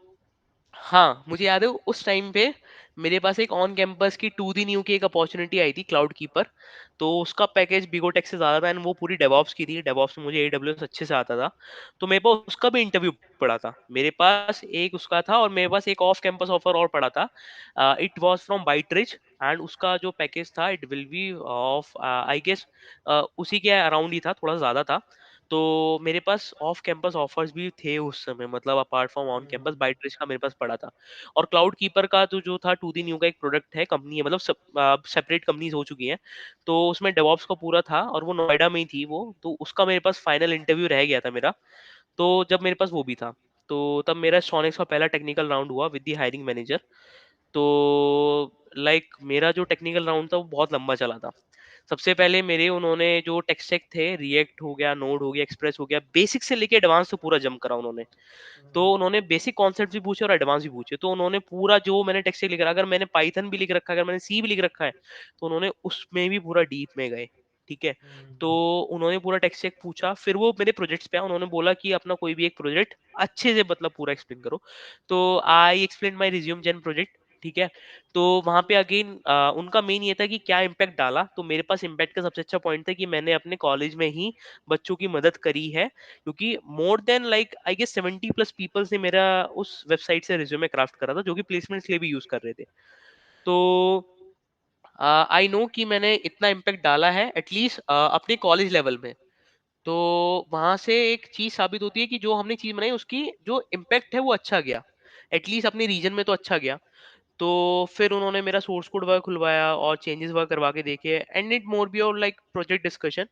हाँ, मुझे याद है उस टाइम पे मेरे पास एक ऑन कैंपस की टू दी न्यू की एक अपॉर्चुनिटी आई थी, क्लाउड कीपर। तो उसका पैकेज बिगोटेक से ज़्यादा था एंड वो पूरी डेवऑप्स की थी। डेवऑप्स में मुझे एडब्ल्यूएस अच्छे से आता था, तो मेरे पास उसका भी इंटरव्यू पड़ा था। मेरे पास एक उसका था और मेरे पास एक ऑफ कैंपस ऑफर और पड़ा था। It was from Byteridge and उसका जो पैकेज था it will be of I guess उसी के अराउंड ही था, थोड़ा ज़्यादा था। तो मेरे पास ऑफ कैंपस ऑफर्स भी थे उस समय, मतलब अपार्ट फ्रॉम ऑन कैंपस बाइटरिज का मेरे पास पड़ा था। और क्लाउड कीपर का तो जो था 2D न्यू का एक प्रोडक्ट है, कंपनी है, मतलब सेपरेट कंपनीज हो चुकी हैं। तो उसमें डेवऑप्स का पूरा था और वो नोएडा में ही थी वो, तो उसका मेरे पास फाइनल इंटरव्यू रह गया था मेरा। तो जब मेरे पास वो भी था, तो तब मेरा सोनिक्स का पहला टेक्निकल राउंड हुआ विद द हायरिंग मैनेजर। तो लाइक मेरा जो टेक्निकल राउंड था वो बहुत लंबा चला था। सबसे पहले मेरे उन्होंने जो टेक स्टैक थे, रिएक्ट हो गया, नोड हो गया, एक्सप्रेस हो गया, बेसिक से लेके एडवांस तो पूरा जंप करा उन्होंने। तो उन्होंने बेसिक कॉन्सेप्ट भी पूछे और एडवांस भी पूछे। तो उन्होंने पूरा जो मैंने टेक्स्ट लिख रहा, अगर मैंने पाइथन भी लिख रखा है, अगर मैंने सी भी लिख रखा है, तो उन्होंने उसमें भी पूरा डीप में गए। ठीक है। तो उन्होंने पूरा टेक्स्ट चेक पूछा, फिर वो मेरे प्रोजेक्ट्स पे आए, उन्होंने बोला कि अपना कोई भी एक प्रोजेक्ट अच्छे से मतलब पूरा एक्सप्लेन करो। तो I explain my resume gen project. ठीक है। तो वहां पे अगेन उनका मेन ये था कि क्या इम्पैक्ट डाला। तो मेरे पास इम्पैक्ट का सबसे अच्छा पॉइंट था कि मैंने अपने कॉलेज में ही बच्चों की मदद करी है, क्योंकि more than like I guess 70+ people से मेरा उस वेबसाइट से रिज्यूमे क्राफ्ट करा था, जो कि प्लेसमेंट्स के लिए भी यूज कर रहे थे। तो आई नो कि मैंने इतना इम्पैक्ट डाला है एटलीस्ट अपने कॉलेज लेवल में। तो वहां से एक चीज साबित होती है कि जो हमने चीज बनाई उसकी जो इम्पैक्ट है वो अच्छा गया, एटलीस्ट अपने रीजन में तो अच्छा गया। तो फिर उन्होंने मेरा सोर्स कोड वर्क खुलवाया और चेंजेस वर्क करवा के देखे, एंड इट मोर बी और लाइक प्रोजेक्ट डिस्कशन।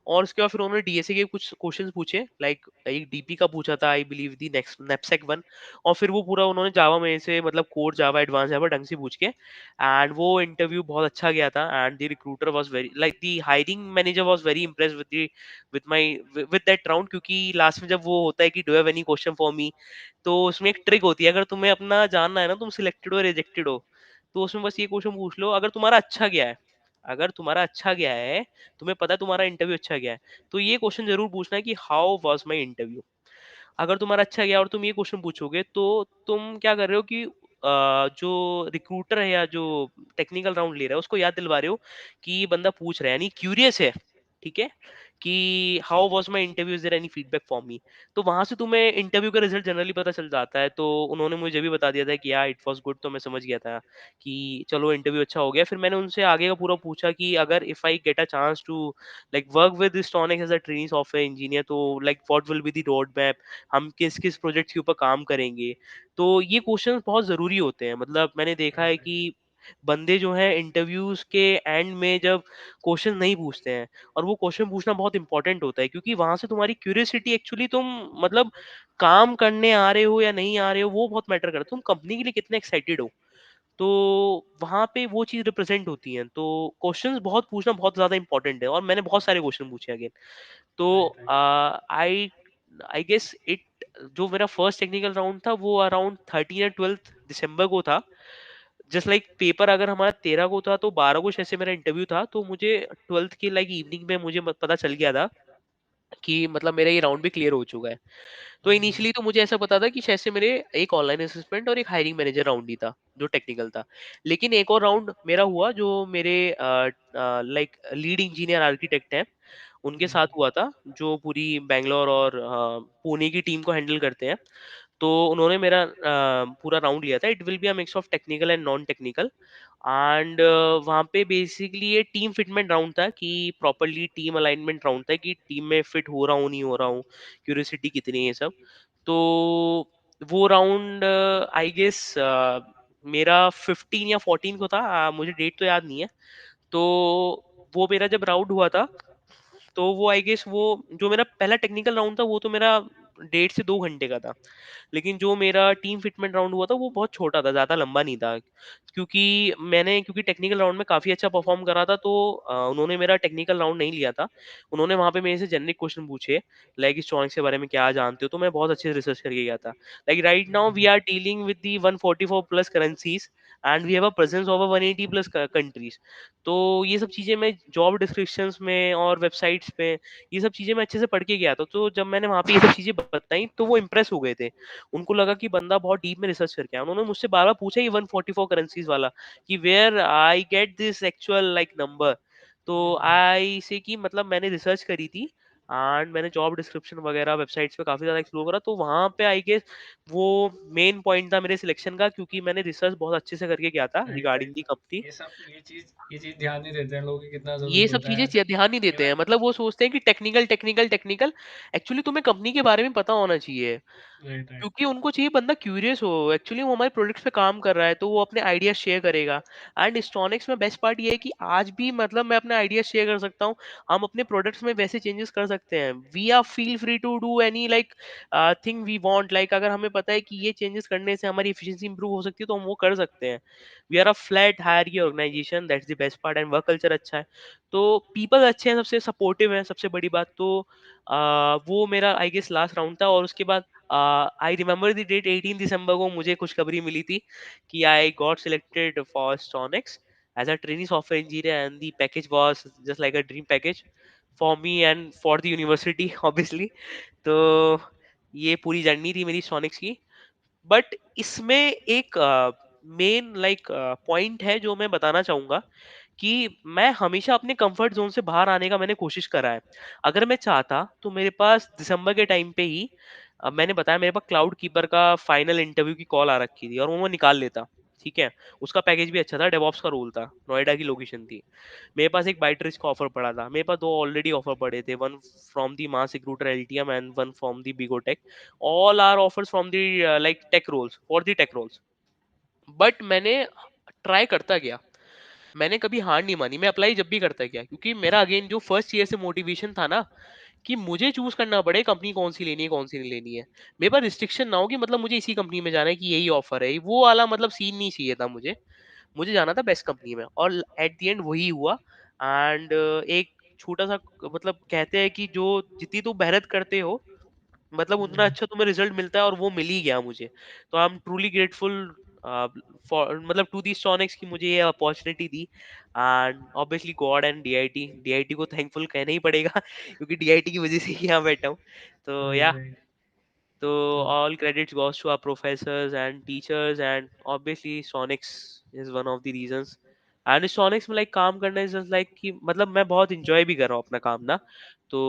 और उसके बाद फिर उन्होंने डीएसए के कुछ क्वेश्चंस पूछे, लाइक एक डीपी का पूछा था, I believe the next knapsack one. और फिर वो पूरा उन्होंने जावा में से मतलब कोर जावा एडवांस जावा ढंग से पूछ के, एंड वो इंटरव्यू बहुत अच्छा गया था। And the recruiter was very like the hiring manager was very Impress with my with that round, क्योंकि लास्ट में जब वो होता है कि do have any question for me, तो उसमें एक ट्रिक होती है, अगर तुम्हें अपना जानना है ना तुम सिलेक्टेड हो रिजेक्टेड हो, तो उसमें बस ये क्वेश्चन पूछ लो। अगर तुम्हारा अच्छा गया है, अगर तुम्हारा अच्छा गया है, तुम्हें पता है तुम्हारा इंटरव्यू अच्छा गया है, तो ये क्वेश्चन जरूर पूछना है कि हाउ वाज माय इंटरव्यू। अगर तुम्हारा अच्छा गया और तुम ये क्वेश्चन पूछोगे, तो तुम क्या कर रहे हो कि जो रिक्रूटर है या जो टेक्निकल राउंड ले रहा है उसको याद दिलवा रहे हो कि ये बंदा पूछ रहा है, यानी क्यूरियस है। ठीक है। कि how was my interview, is there any feedback for me. तो वहां से तुम्हें इंटरव्यू का रिजल्ट जनरली पता चल जाता है। तो उन्होंने मुझे भी बता दिया था कि यार इट वाज गुड, तो मैं समझ गया था कि चलो इंटरव्यू अच्छा हो गया। फिर मैंने उनसे आगे का पूरा पूछा कि अगर if I get a chance to like work with StoneX as a trainee software engineer, तो like what will be the road map, हम किस किस प्रोजेक्ट के ऊपर काम करेंगे। तो ये क्वेश्चंस बहुत जरूरी होते हैं। मतलब मैंने देखा है कि बंदे जो हैं इंटरव्यूज के एंड में जब क्वेश्चन नहीं पूछते हैं, और वो क्वेश्चन पूछना बहुत इंपॉर्टेंट होता है, क्योंकि वहां से तुम्हारी क्यूरियोसिटी एक्चुअली तुम मतलब काम करने आ रहे हो या नहीं आ रहे हो वो बहुत मैटर करता है, तुम कंपनी के लिए कितने एक्साइटेड हो। तो वहां पे वो चीज रिप्रेजेंट होती है। तो क्वेश्चंस बहुत पूछना बहुत ज्यादा इंपॉर्टेंट है, और मैंने बहुत सारे क्वेश्चन पूछे अगेन। तो आई आई गेस इट जो मेरा फर्स्ट टेक्निकल राउंड था वो अराउंड 13 या 12 दिसंबर को था। जस्ट लाइक पेपर अगर हमारा 13 को था, तो 12 को शायद से मेरा इंटरव्यू था। तो मुझे 12 की लाइक इवनिंग में मुझे पता चल गया था कि मतलब मेरा ये राउंड भी क्लियर हो चुका है। तो इनिशियली तो मुझे ऐसा पता था कि शायद से मेरे एक ऑनलाइन असेसमेंट और एक हायरिंग मैनेजर राउंड ही था जो टेक्निकल था। लेकिन एक और राउंड मेरा हुआ जो मेरे लाइक लीड इंजीनियर आर्किटेक्ट हैं उनके साथ हुआ था, जो पूरी बैंगलोर और पुणे की टीम को हैंडल करते हैं। तो उन्होंने मेरा पूरा राउंड लिया था। It will be a mix of technical and non technical. And वहाँ पे बेसिकली ये टीम फिटमेंट राउंड था, कि प्रॉपरली टीम अलाइनमेंट राउंड था, कि टीम में फिट हो रहा हूँ नहीं हो रहा हूँ, क्यूरियोसिटी कितनी है, ये सब। तो वो राउंड आई गेस मेरा 15 या 14 को था। मुझे डेट तो याद नहीं है। तो वो मेरा जब राउंड हुआ था, तो वो आई गेस वो जो मेरा पहला टेक्निकल राउंड था वो तो मेरा 1.5 से 2 घंटे का था। लेकिन जो मेरा टीम फिटमेंट राउंड हुआ था वो बहुत छोटा था, ज्यादा लंबा नहीं था। क्योंकि टेक्निकल राउंड में काफी अच्छा परफॉर्म करा था, तो उन्होंने मेरा टेक्निकल राउंड नहीं लिया था। उन्होंने वहां पे मेरे से जनरिक क्वेश्चन पूछे, लाइक इस के बारे में क्या जानते हो। तो मैं बहुत अच्छे से रिसर्च करके गया था। Like right now we are dealing with the 144+ currencies and we have a presence of 180+ countries. तो ये सब चीजें मैं जॉब डिस्क्रिप्शंस में और वेबसाइट्स पे ये सब चीजें मैं अच्छे से पढ़ के गया था। तो जब मैंने वहां पे ये सब चीजें बताई तो वो इम्प्रेस हो गए थे। उनको लगा कि बंदा बहुत डीप में रिसर्च करके आया। उन्होंने मुझसे बार बार पूछा ये 144 करेंसीज वाला, कि where I get this actual like number. तो आई से कि मतलब मैंने रिसर्च करी थी एंड मैंने जॉब डिस्क्रिप्शन वगैरह वेबसाइट्स पे काफ़ी ज़्यादा एक्सप्लोर करा, तो वहाँ पे आई गेस वो मेन पॉइंट था मेरे सिलेक्शन का, क्योंकि मैंने रिसर्च बहुत अच्छे से करके किया था राइट रिगार्डिंग राइट। दी कंपनी। ये चीज ध्यान नहीं देते हैं लोग कि कितना ये जरूरी सब होता है। चीज़ें ध्यान नहीं देते हैं, इवन मतलब वो सोचते हैं कि टेक्निकल टेक्निकल टेक्निकल, एक्चुअली तुम्हें कंपनी के बारे में पता होना चाहिए। Right right. क्योंकि उनको चाहिए बंदा क्यूरियस हो, एक्चुअली वो हमारे प्रोडक्ट्स पे काम कर रहा है तो वो अपने आइडियाज शेयर करेगा। एंड स्टोनिक्स में बेस्ट पार्ट ये है कि आज भी मतलब मैं अपने आइडियाज शेयर कर सकता हूँ, हम अपने प्रोडक्ट्स में वैसे चेंजेस कर सकते हैं, we are feel free to do any like thing we want, like अगर हमें पता है कि ये चेंजेस करने से हमारी एफिशिएंसी इंप्रूव हो सकती है तो हम वो कर सकते हैं। We are a flat hierarchy organisation, that's the best part, and work culture अच्छा है, तो पीपल अच्छे हैं, सबसे सपोर्टिव हैं, सबसे बड़ी बात तो वो मेरा आई गेस लास्ट राउंड था। और उसके बाद आई रिमेम्बर द डेट 18 दिसंबर को मुझे खुशखबरी मिली थी कि I got selected for StoneX as a trainee software engineer, and the package was just like a dream package for me and for the university obviously. तो ये पूरी जर्नी थी मेरी स्टोनिक्स की। बट इसमें एक मेन लाइक पॉइंट है जो मैं बताना चाहूंगा कि मैं हमेशा अपने कंफर्ट जोन से बाहर आने का मैंने कोशिश करा है। अगर मैं चाहता तो मेरे पास दिसंबर के टाइम पे ही मैंने बताया मेरे पास क्लाउड कीपर का फाइनल इंटरव्यू की कॉल आ रखी थी और वो मैं निकाल लेता। ठीक है, उसका पैकेज भी अच्छा था, डेवॉप्स का रोल था, नोएडा की लोकेशन थी। मेरे पास एक बाइट्रिज का ऑफर पड़ा था, मेरे पास दो ऑलरेडी ऑफर पड़े थे, one from the mass recruiter LTM and one from the big tech. All are offers from the like tech roles, for the tech roles. But मैंने ट्राई करता गया, मैंने कभी हार नहीं मानी, मैं अप्लाई जब भी करता गया, क्योंकि मेरा अगेन जो फर्स्ट ईयर से मोटिवेशन था ना कि मुझे चूज करना पड़े कंपनी कौन सी लेनी है कौन सी नहीं लेनी है। मेरे पास रिस्ट्रिक्शन ना हो कि मतलब मुझे इसी कंपनी में जाना है कि यही ऑफर है, वो वाला मतलब सीन नहीं चाहिए था मुझे। मुझे जाना था बेस्ट कंपनी में और एट द एंड वही हुआ। एंड एक छोटा सा मतलब कहते हैं कि जो जितनी तुम मेहनत करते हो मतलब उतना अच्छा तुम्हें रिजल्ट मिलता है, और वो मिल ही गया मुझे। तो I am truly grateful for मतलब टू दी स्टोनिक्स की मुझे ये opportunity the, and obviously God and DIT, DIT को थैंकफुल कहना ही पड़ेगा क्योंकि डीआईटी की वजह से ही यहाँ बैठा हूँ। तो राइट या राइट। तो तो all credits goes to our professors and teachers, and obviously Sonics is one of the reasons। and Sonics में like काम करना is just like कि मतलब मैं बहुत enjoy भी कर रहा हूँ अपना काम ना, तो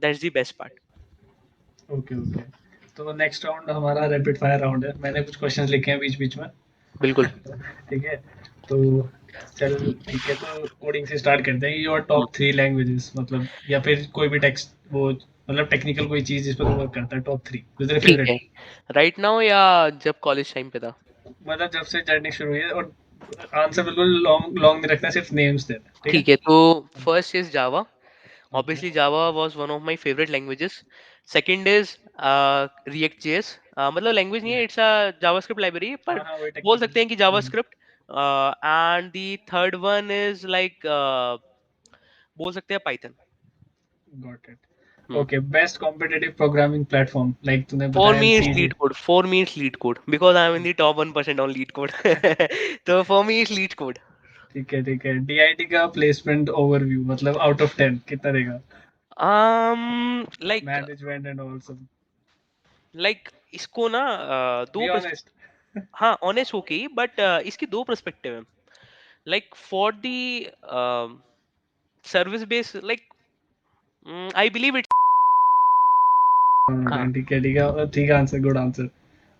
that's the best part। Okay okay. तो नेक्स्ट राउंड हमारा रैपिड फायर राउंड है, मैंने कुछ क्वेश्चंस लिखे हैं बीच बीच में। बिल्कुल। ठीक है। तो चल ठीक है, तो कोडिंग से स्टार्ट करते हैं। योर टॉप 3 लैंग्वेजेस, मतलब या फिर कोई भी टेक्स्ट वो मतलब टेक्निकल कोई चीज जिस पर तुम वर्क करता है, टॉप 3 जो तेरे ठीक फेवरेट। है, राइट नाउ या जब कॉलेज टाइम पे था? मतलब जब से जर्नी शुरू हुई है, और आंसर बिल्कुल लॉन्ग लॉन्ग नहीं रखना, सिर्फ नेम्स देना, ठीक है। ठीक है, तो first is Java. Okay. Obviously, Java was one of my favorite languages. Second is React.js. मतलब लैंग्वेज नहीं है, इट्स अ जावास्क्रिप्ट लाइब्रेरी, पर हाँ हाँ, वही बोल टेक्निकल। सकते हैं कि JavaScript. And the third one is like बोल सकते हैं Python. Got it. Okay, best competitive programming platform, like तूने फॉर बताया me it's C C. LeetCode, for me it's LeetCode because I am in the top 1% on LeetCode तो for me it's LeetCode. ठीक है ठीक है। DIT का placement overview, मतलब out of 10 कितना देगा? लाइक मैनेजमेंट एंड ऑल सब। लाइक इसको ना बी दो ऑनेस्ट। हाँ ऑनेस्ट होके, बट इसकी दो पर्सपेक्टिव है। Like for the service base like I believe it's. हाँ, ठीक है ठीक है ठीक है, आंसर, गुड आंसर।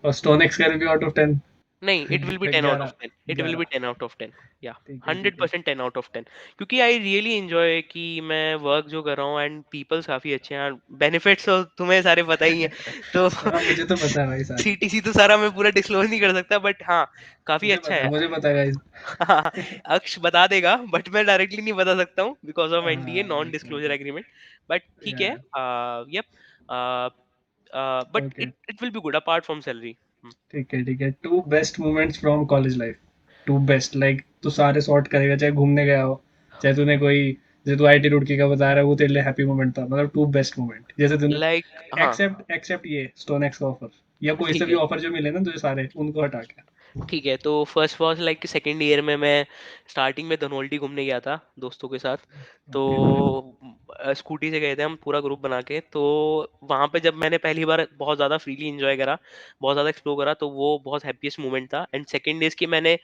और स्टोनिक्स का रिव्यू आउट ऑफ 10? नहीं, it will B 10 out of 11। 10, it will B 11। 10 out of 10। या ठीक है ठीक है। 100% 10 आउट ऑफ 10, क्योंकि आई रियली एंजॉय कि मैं वर्क जो कर रहा हूँ एंड पीपल्स काफी अच्छे हैं, बेनिफिट्स तो तुम्हें सारे पता ही हैं। तो हाँ, मुझे तो पता है भाई सारे। सीटीसी तो सारा मैं पूरा डिस्क्लोज नहीं कर सकता, बट हाँ काफी अच्छा है। मुझे पता है गाइस। अक्ष बता देगा, बट मैं डायरेक्टली नहीं बता सकता हूँ because of NDA, non disclosure okay. Agreement. But ठीक है, yup, but okay it will be good apart from salary. ठीक है ठीक है। Two best moments from college life. Two best, like तू सारे सॉर्ट करेगा, चाहे घूमने गया हो, चाहे तूने कोई, जैसे तू आईटी रुड़की का बता रहा है, वो तेरे लिए हैप्पी मोमेंट था, मतलब टू बेस्ट मोमेंट जैसे तूने। लाइक हाँ, एक्सेप्ट एक्सेप्ट ये स्टोनेक्स का ऑफर, या कोई से ठीक भी है, ऑफर जो मिले ना तुझे सारे, उनको हटा के। ठीक है, तो first was like second year में मैं स्टार्टिंग में धनोल्टी घूमने गया था दोस्तों के साथ। तो ओके। स्कूटी से गए थे हम पूरा ग्रुप बना के। तो वहाँ पे जब मैंने पहली बार बहुत ज़्यादा फ्रीली एंजॉय करा, बहुत ज़्यादा एक्सप्लोर करा, तो वो बहुत हैप्पीएस्ट मोमेंट था। एंड सेकंड इज कि मैंने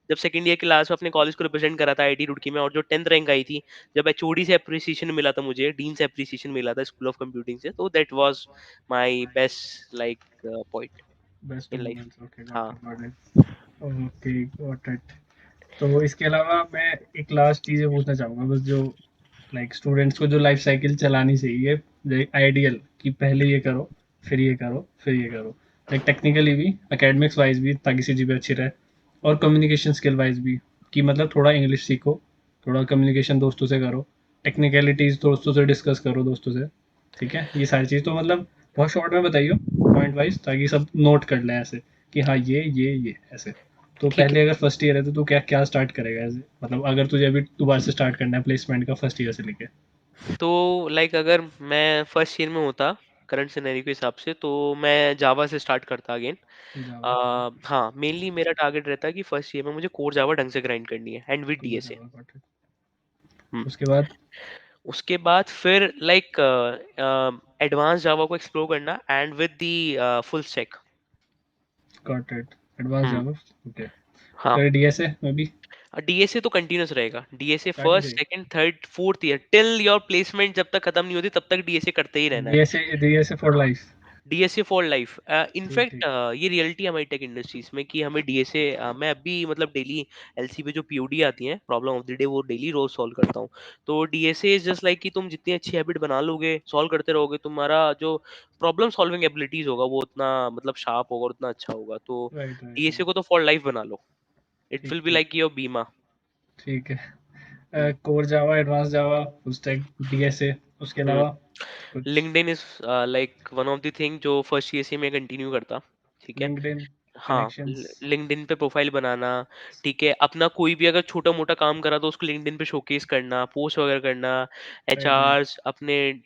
जब सेकंड ईयर की लास्ट में अपने कॉलेज को रिप्रेजेंट करा था आईआईटी रुड़की में, और जो 10th रैंक आई थी, जब एचओडी से अप्रिसिएशन मिला था, मुझे डीन से अप्रिसिएशन मिला था स्कूल ऑफ कंप्यूटिंग से, तो that was my best like point best in life. Moments, okay, हाँ। Got it, got it. Okay, got it. तो इसके अलावा मैं एक लास्ट चीज़ पूछना चाहूँगा बस, जो लाइक स्टूडेंट्स को जो लाइफ साइकिल चलानी चाहिए आइडियल, कि पहले ये करो, फिर ये करो, फिर ये करो, लाइक टेक्निकली भी, एकेडमिक्स वाइज भी, ताकि सीजीपी अच्छी रहे, और कम्युनिकेशन स्किल वाइज भी, कि मतलब थोड़ा इंग्लिश सीखो, थोड़ा कम्युनिकेशन दोस्तों से करो, टेक्निकलिटीज दोस्तों से डिस्कस करो दोस्तों से, ठीक है, ये सारी चीज़ तो मतलब बहुत शॉर्ट में बताइए पॉइंट वाइज, ताकि सब नोट कर लें ऐसे, कि हाँ ये ऐसे। तो ठीक पहले अगर फर्स्ट ईयर है तो तू क्या क्या स्टार्ट करेगा ऐसे, मतलब अगर तुझे अभी दोबारा से स्टार्ट करना है प्लेसमेंट का फर्स्ट ईयर से लेके। है, तो लाइक अगर मैं फर्स्ट ईयर में होता करंट सिनेरियो के हिसाब से, तो मैं जावा से स्टार्ट करता अगेन। जावा, ओके। हाँ, मेनली मेरा टारगेट रहता है कि फर्स्ट ईयर में मुझे कोर जावा ढंग से ग्राइंड करनी है and with core DSA. Java, got it. Hmm. उसके बाद? उसके बाद फिर लाइक एडवांस जावा को एक्सप्लोर करना and with the full stack. Got it, advance hmm. Java, okay. हाँ, फिर डीएसए में भी डीएसए तो कंटिन्यूस रहेगा, डीएसए स्टार्टिंग से first second third fourth year till your placement जब तक खत्म नहीं होती तब तक डीएसए करते ही रहना है। डीएसए, डीएसए फॉर हाँ, लाइफ। DSA for life. ठीक इनफैक्ट ठीक। ये रियलिटी है हमारी टेक इंडस्ट्रीज में कि हमें डीएसए, मैं अभी मतलब डेली एलसी पे जो पीओडी आती है प्रॉब्लम ऑफ द डे, वो डेली रोज सॉल्व करता हूँ। तो डीएसए इज जस्ट लाइक कि तुम जितनी अच्छी हैबिट बना लोगे, सॉल्व करते रहोगे, तुम्हारा जो प्रॉब्लम सॉल्विंग एबिलिटीज होगा वो उतना मतलब शार्प होगा और उतना अच्छा होगा। तो राइट राइट डीएसए राइट। को तो फॉर लाइफ बना लो, इट ठीक विल बी ठीक। लाइक योर बीमा। ठीक है, कोर जावा, एडवांस जावा, फुल स्टैक, डीएसए, उसके अलावा कुछ? LinkedIn is like one of the thing जो फर्स्ट ईयर से मैं कंटिन्यू करता। ठीक है। लिंक्डइन, हाँ, कनेक्शंस। लिंक्डइन पे प्रोफाइल बनाना। ठीक है, अपना कोई भी अगर छोटा मोटा काम करा तो उसको लिंक्डइन पे शोकेस करना, पोस्ट वगैरह करना। Right right. एचआर्स अपने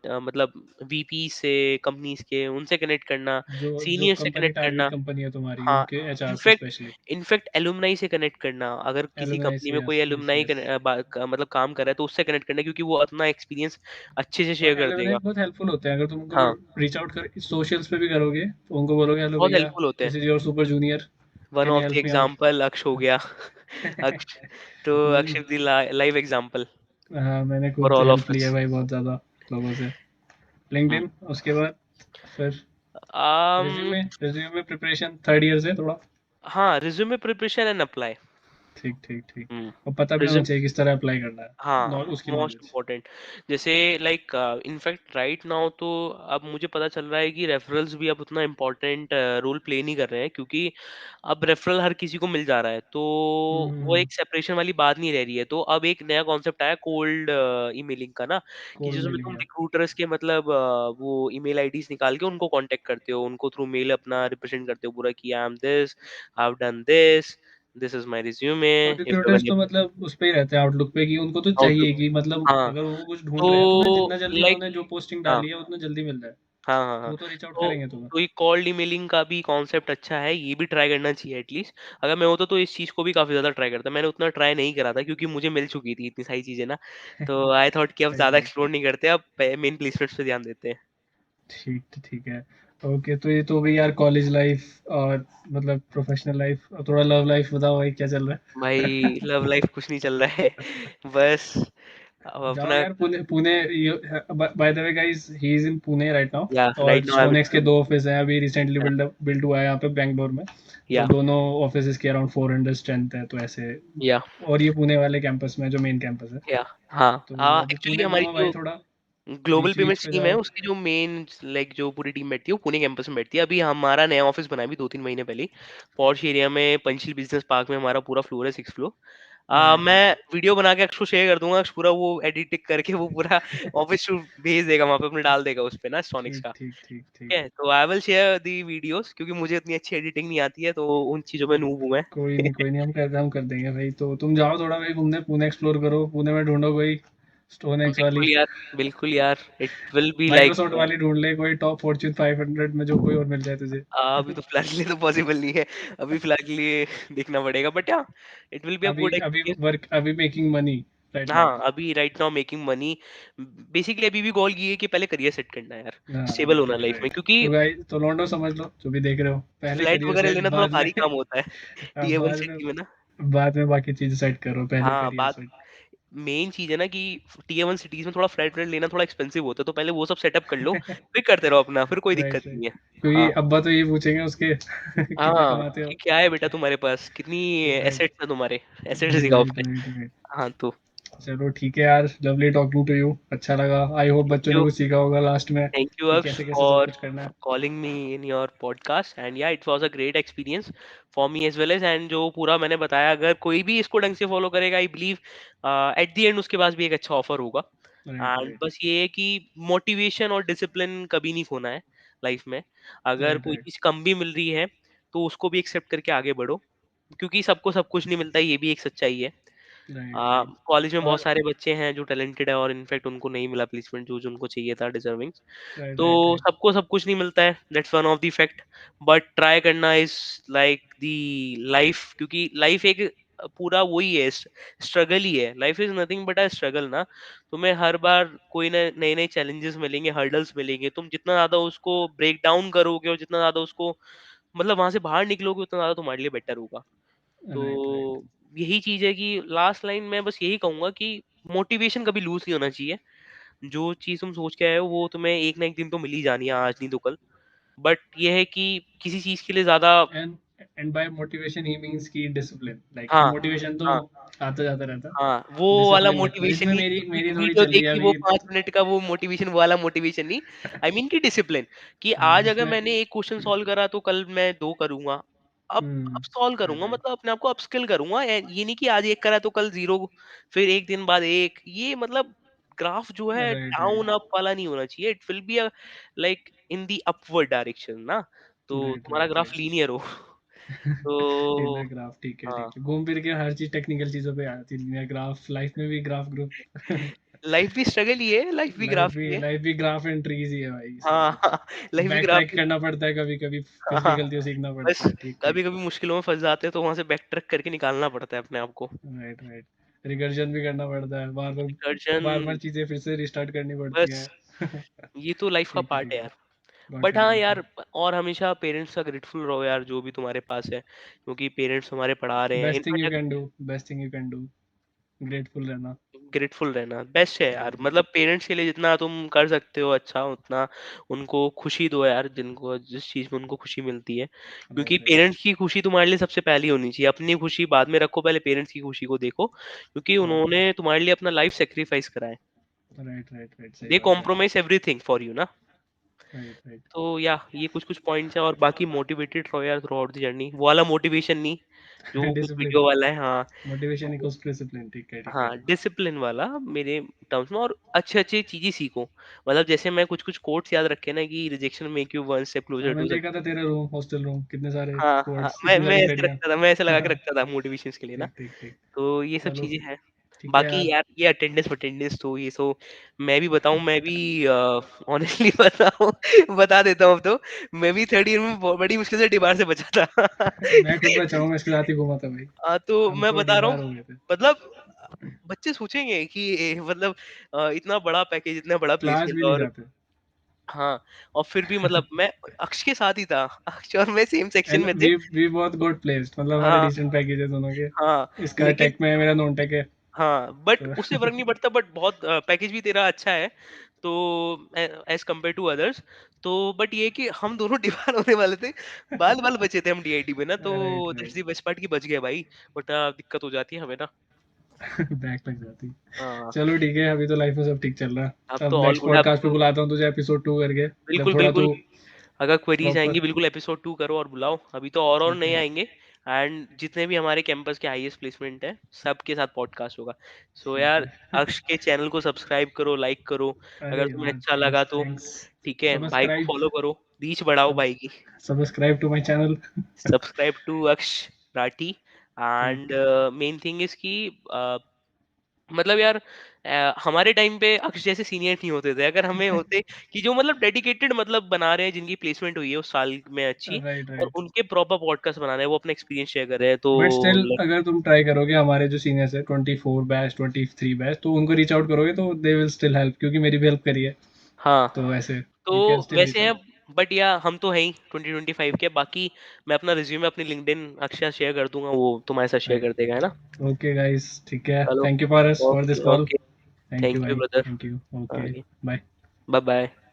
मतलब वीपी से, कंपनीज के, उनसे कनेक्ट करना, जो जो सीनियर से कंपनी कनेक्ट टारगेट करना। कंपनी है तुम्हारी, हाँ, उनके एचआर से इनफैक्ट स्पेशली। इनफैक्ट एलुमनाई से कनेक्ट करना, अगर किसी एलुमनाई कंपनी से, में कोई यस यस एलुमनाई यस। मतलब काम कर रहा है तो उससे कनेक्ट करना, क्योंकि वो अपना एक्सपीरियंस अच्छे से शेयर और कर एलुमनाई देगा। बहुत हेल्पफुल होते हैं, अगर तुम उनको हाँ, रीच आउट कर सोशल्स पे भी करोगे तो उनको बोलोगे, हेलो बहुत भैया, हेल्पफुल होते हैं। This is your super junior, one can you of the help me out? Example अक्ष हो गया। अक्ष, तो अक्ष द लाइव एग्जांपल हाँ, मैंने फॉर खुद ऑल हेल्प ऑफ ली है अस। भाई बहुत ज़्यादा लोगों से। लिंक्डइन, उसके बाद फिर um resume, resume preparation third year से थोड़ा। हाँ, रिज्यूमे प्रिपरेशन एंड अप्लाई। ठीक ठीक ठीक। हम्म। और पता भी होना चाहिए किस तरह अप्लाई करना है, हाँ, उसकी मोस्ट नॉलेज। इम्पोर्टेंट। जैसे लाइक इनफैक्ट राइट नाउ तो अब मुझे पता चल रहा है कि रेफरल्स भी अब उतना इम्पोर्टेंट रोल प्ले नहीं कर रहे हैं, क्योंकि अब रेफरल हर किसी को मिल जा रहा है, तो वो एक सेपरेशन वाली बात नहीं रह रही है। तो अब एक नया कॉन्सेप्ट आया कोल्ड ईमेलिंग का ना, कि कोड जिसमें तुम मेलिंग है। रिक्रूटर्स के मतलब वो ईमेल आईडीज निकाल के उनको कांटेक्ट करते हो, उनको थ्रू मेल अपना रिप्रेजेंट करते हो पूरा कि I am this, I have done this is my resume, और इफ रिक्रूटर्स तो अवेलेबल। मतलब उस पे ही रहते हैं, आउटलुक पे, कि उनको तो आउटलुक। चाहिए कि मतलब हाँ, अगर वो कुछ ढूंढ रहे हैं तुम्हें, तो जितना जल्दी लाइक उन्होंने जो पोस्टिंग हाँ, डाली है उतना जल्दी मिल जाए, हाँ, हाँ, तो हाँ। वो तो रीच आउट तो करेंगे तुम्हें। तो ये कॉल्ड ईमेलिंग का भी कॉन्सेप्ट अच्छा है, ये भी ट्राई करना चाहिए एटलीस्ट। अगर मैं होता तो इस चीज़ को भी काफ़ी ज़्यादा ट्राई करता। मैंने उतना ट्राई नहीं करा था क्योंकि मुझे मिल चुकी थी इतनी सारी चीज़ें ना। तो आई थॉट कि अब सही ज़्यादा बात है। एक्सप्लोर नहीं करते, अब मेन प्लेसमेंट्स पे ध्यान देते हैं। ठीक ठीक है। ओके, तो ये तो हो गई यार कॉलेज लाइफ, और मतलब प्रोफेशनल लाइफ। थोड़ा लव लाइफ बताओ भाई, क्या चल रहा भाई है? लव लाइफ कुछ नहीं चल रहा है। बस अब जाओ अपना। यार Pune, Pune. By the way guys, he is in Pune right now. या और राइट नाउ आई सोनेक्स के एम। दो ऑफिस हैं, अभी रिसेंटली बिल्ड हुआ है यहाँ पे बैंगलोर में। तो या दोनों ऑफिस के अराउंड 400 स्ट्रेंथ है, तो ऐसे। या और ये पुणे वाले कैंपस में, जो मेन कैंपस है। या हाँ, तो अभी एक्चुअली पुणे हमारी घूमो भाई जो थोड़ा, ग्लोबल बीच पेमेंट बीच पे स्कीम है जाओ। उसकी जो मेन लाइक जो पूरी टीम बैठती है वो पुणे कैंपस में बैठती है। अभी हमारा नया ऑफिस बना है अभी 2-3 महीने पहले ही, पॉश एरिया में, पंचशील बिजनेस पार्क में। हमारा पूरा फ्लोर है, 6 फ्लोर। नाइस। मैं वीडियो बना के अक्सर को शेयर कर दूंगा, अक्सर पूरा वो एडिट करके वो पूरा ऑफिस शूट भेज देगा वहां पे, अपने डाल देगा उस पे ना स्टोनिक्स ठीक का। ठीक ठीक ठीक ठीक। है, तो I will share the videos, क्योंकि मुझे इतनी अच्छी एडिटिंग नहीं आती है, तो उन चीजों में नूब हूं मैं। कोई नहीं कोई नहीं, हम कर देंगे भाई। तो तुम जाओ थोड़ा भाई घूमने, पुणे एक्सप्लोर करो, पुणे में ढूंढो कोई स्टोन एक्स वाली, बिल्कुल यार, it will be like Microsoft वाली ढूंढ ले, कोई टॉप फॉर्च्यून 500 में जो कोई और मिल जाए तुझे। अभी तो फिलहाल के लिए तो पॉसिबल नहीं है, अभी फिलहाल के लिए देखना पड़ेगा, बट या इट विल बी अ अभी गुड अभी एक्सपीरियंस। वर्क, अभी मेकिंग मनी राइट नाउ। हाँ, अभी right now making money, basically अभी भी गोल ये है कि पहले करियर सेट करना है यार, हाँ स्टेबल होना राइट लाइफ में, राइट। क्योंकि तो गाइस, तो लॉन्डो समझ लो जो भी देख रहे हो, पहले फ्लाइट करियर वगैरह सेट, लेना थोड़ा बाद में भारी काम होता है टीयर वन बाद में, सिटी में ना। बाद में बाकी चीजें सेट करो, पहले हाँ, करियर बात सेट। मेन चीज है ना कि टीयर वन सिटीज में थोड़ा फ्लाइट व्लाइट लेना थोड़ा एक्सपेंसिव होता है, तो पहले वो सब सेटअप कर लो, फिर करते रहो अपना, फिर कोई दिक्कत राइट राइट। नहीं है। क्योंकि हाँ, अब्बा तो ये पूछेंगे उसके कितना हाँ, कमाते हो। कि क्या है बेटा तुम्हारे पास, कितनी राइट एसेट्स है तुम्हारे, एसेट्स दिखाओ राइट अपने। Right right. हाँ तो चलो ठीक है यार, लवली टॉकिंग टू यू, अच्छा लगा। आई होप थैंक बच्चों ने यू, कुछ सीखा होगा लास्ट में थैंक यू कि Aksh कैसे कैसे सब for कुछ करना है। calling me in your podcast, and yeah, it was a great experience for me as well as, and जो पूरा मैंने बताया, अगर कोई भी इसको ढंग से फॉलो करेगा, I believe eight the and उसके पास भी एक अच्छा ऑफर होगा। राइट एंड राइट बस ये है कि मोटिवेशन और डिसिप्लिन कभी नहीं खोना है लाइफ में। अगर राइट कोई राइट चीज़ कम भी मिल रही है तो उसको भी एक्सेप्ट करके आगे बढ़ो, क्योंकि सबको सब कुछ नहीं मिलता है, ये भी एक सच्चाई है। Right right. कॉलेज में बहुत और सारे बच्चे हैं जो टैलेंटेड है और इनफैक्ट उनको नहीं मिला प्लेसमेंट जो जो उनको चाहिए था, डिजर्विंग। राइट तो राइट राइट। सबको सब कुछ नहीं मिलता है, that's one of the fact, but try करना इज लाइक द लाइफ, क्योंकि लाइफ एक पूरा वही है, स्ट्रगल ही है, life is nothing but a struggle ना। तुम्हें हर बार कोई ना नए नए चैलेंजेस मिलेंगे, हर्डल्स मिलेंगे, तुम जितना ज्यादा उसको ब्रेक डाउन करोगे और जितना ज्यादा उसको मतलब वहां से बाहर निकलोगे, उतना ज्यादा तुम्हारे लिए बेटर होगा। तो राइट राइट। यही चीज है कि लास्ट लाइन में बस यही कहूंगा कि मोटिवेशन कभी लूज नहीं होना चाहिए। जो चीज तुम सोच के आए हो वो तुम्हें एक ना एक दिन तो मिल ही जानी है, आज नहीं तो कल। बट ये है कि किसी चीज के लिए ज्यादा। एंड एंड बाय मोटिवेशन ही मींस की डिसिप्लिन, लाइक कि हाँ, मोटिवेशन तो हाँ, आता जाता रहता, हाँ, वो वाला डिसिप्लिन रखो, मोटिवेशन इसमें नहीं, मेरी मेरी थोड़ी वीडियो चल रही है देखी वो अभी। 5 मिनट का वो मोटिवेशन वाला मोटिवेशन नहीं। आई मीन की डिसिप्लिन, कि आज अगर इसमें मैंने एक क्वेश्चन सॉल्व करा तो कल मैं 2 करूंगा। अब सॉल्व करूंगा, राइट मतलब अपने आप को अपस्किल करूंगा, ये नहीं कि आज एक करा तो कल 0, फिर एक दिन बाद एक, ये मतलब ग्राफ जो है राइट डाउन राइट अप वाला नहीं होना चाहिए, it will be like in the upward direction ना, तो राइट तुम्हारा राइट ग्राफ राइट। लीनियर हो तो लिनियर ग्राफ, ठीक है हाँ, ठीक है, घूम फिर के हर चीज टेक्निकल चीजों पे आती है, लिनियर ग्राफ, लाइफ में भी ग्राफ ग्रुप लाइफ भी स्ट्रगल ही है, लाइफ भी ग्राफ ही है। लाइफ भी ग्राफ एंड ट्रीज ही है भाई, सब हाँ, कुछ। लाइफ भी बैक ग्राफ ट्रैक ही। करना पड़ता है कभी कभी, हाँ, पिछली हाँ, गलतियों सीखना बस पड़ता है, ठीक ठीक। कभी-कभी मुश्किलों में फँस जाते हैं तो वहाँ से बैक ट्रैक करके निकालना पड़ता है अपने आप को। Right right. रिकर्जन भी करना पड़ता है, गर्जन बार बार चीजें फिर से रिस्टार्ट करनी पड़ती बस है ये तो लाइफ का पार्ट है ठीक है। यार। गॉट बट इट हाँ गॉट यार, इट। और हमेशा पेरेंट्स का ग्रेटफुल रहो यार, जो भी तुम्हारे पास है, क्योंकि पेरेंट्स हमारे पढ़ा रहे हैं। Best thing you in fact can do, best thing you can do, grateful रहना। ग्रेटफुल रहना बेस्ट है यार, राइट मतलब पेरेंट्स के लिए जितना तुम कर सकते हो अच्छा, उतना उनको खुशी दो यार, जिनको जिस चीज में उनको खुशी मिलती है, क्योंकि राइट राइट पेरेंट्स की खुशी तुम्हारे लिए सबसे पहली होनी चाहिए, अपनी खुशी बाद में रखो, पहले पेरेंट्स की खुशी को देखो, क्योंकि हाँ उन्होंने तुम्हारे लिए अपना लाइफ सेक्रीफाइस करा है। राइट राइट राइट, सही दे बात है। कॉम्प्रोमाइज एवरीथिंग फॉर यू ना। Right right. तो या ये कुछ कुछ पॉइंट्स है, और बाकी मोटिवेटेड रहो यार थ्रू आउट द जर्नी, वो वाला मोटिवेशन नहीं जो उस डिसिप्लिन, वीडियो वाला है। हाँ, मोटिवेशन इक्वल्स डिसिप्लिन, ठीक है ठीक है। हाँ, डिसिप्लिन वाला मेरे टर्म्स में, और अच्छी-अच्छी चीज़ें सीखो। मतलब जैसे मैं कुछ-कुछ कोट्स याद रखे ना कि rejection make you one step हाँ क्लोजर टू मैंने देखा था सक्सेस। तेरा रूम, हॉस्टल रूम, कितने सारे हाँ, हाँ, कोट्स, इतनी मैं सारी ऐसे घड़ियां रखता था, मैं ऐसे लगा के रखता था मोटिवेशंस के लिए ना। ठीक ठीक ठीक। तो ये सब चलो चीज़ें हैं। ठीक है बाकी यार। यार ये अटेंडेंस वटेंडेंस तो ये सो मैं भी बताऊँ, मैं भी ऑनेस्टली बताऊँ बता देता हूँ अब तो, मैं भी 3rd ईयर में बड़ी मुश्किल से डिबार से बचा था। मैं खुद बचा हूँ, मैं इसके साथ ही घूमा था भाई। तो हम मैं तो बता रहा हूँ, डीबार हो गए थे। मतलब बच्चे सोचेंगे कि मतलब इतना बड़ा पैकेज, इतना बड़ा क्लास प्लेसमेंट, भी नहीं और जाते। हाँ, और फिर भी मतलब मैं अक्ष के साथ ही था, अक्ष और मैं सेम सेक्शन एंड में थे। वी बोथ गॉट प्लेस्ड, मतलब हमारे हाँ, डिसेंट पैकेज है दोनों के। हाँ, इसका लेकिन टेक में है, मेरा नॉन टेक है। हाँ, बट तो उससे फ़र्क नहीं पड़ता, बट बहुत पैकेज भी तेरा अच्छा है, तो एज़ कम्पेयर टू अदर्स, तो बट ये है कि हम दोनों डिवार होने वाले थे, बाल-बाल बचे थे हम डीआईटी में ना, तो right that's right. The best part कि बच गए भाई, वरना दिक्कत हो जाती है हमें ना। बैक लग जाती। हाँ, चलो ठीक है, अभी तो लाइफ में सब ठीक चल रहा अब है। तो अब ऑल नेक्स्ट गुड है, अब पॉडकास्ट पे तो बुलाता हूँ तुझे, एपिसोड 2 करके, जब बिल्कुल, थोड़ा बिल्कुल। तू अगर क्वेरीज आएंगी प्रॉपर। बिल्कुल एपिसोड 2 करो और बुलाओ, अभी तो और ठीक नए है। आएंगे। एंड जितने भी हमारे कैंपस के हाईएस्ट प्लेसमेंट है, सबके साथ पॉडकास्ट होगा। सो ठीक यार, है। अक्ष के चैनल को सब्सक्राइब करो, लाइक करो, अरे अगर तुम्हें यार अच्छा लगा थैंक्स तो। थैंक्स। ठीक है, भाई को सब्सक्राइब, फॉलो करो, रीच बढ़ाओ सब भाई की। Subscribe to my channel. Subscribe to Aksh Rathi. ठीक। एंड मेन थिंग इज कि मतलब यार हमारे टाइम पे अक्ष जैसे सीनियर नहीं होते थे, अगर हमें होते कि जो मतलब डेडिकेटेड मतलब बना रहे हैं, जिनकी प्लेसमेंट हुई है उस साल में अच्छी, राइट और राइट। उनके प्रॉपर पॉडकास्ट बना रहे हैं, वो अपना एक्सपीरियंस शेयर कर रहे हैं, तो बट स्टिल like, अगर तुम ट्राई करोगे, हमारे जो सीनियर्स है 24 बैच 23 बैच, तो उनको रीच आउट करोगे तो दे विल स्टिल हेल्प, क्योंकि मेरी भी हेल्प करी है। हाँ, तो ऐसे तो यू कैन स्टिल वैसे रीच हैं। आउट। बट या हम तो हैं ही 2025 के। बाकी मैं अपना रिज्यूमे अपनी लिंक्डइन अक्षय शेयर कर दूंगा, वो तुम्हारे साथ शेयर कर राइट। देगा, है ना? ओके गाइस, ठीक है, चलो, thank you for this okay call. Okay, thank you thank you भाई, ब्रदर। थैंक यू, ओके, आगे, बाय। Bye bye.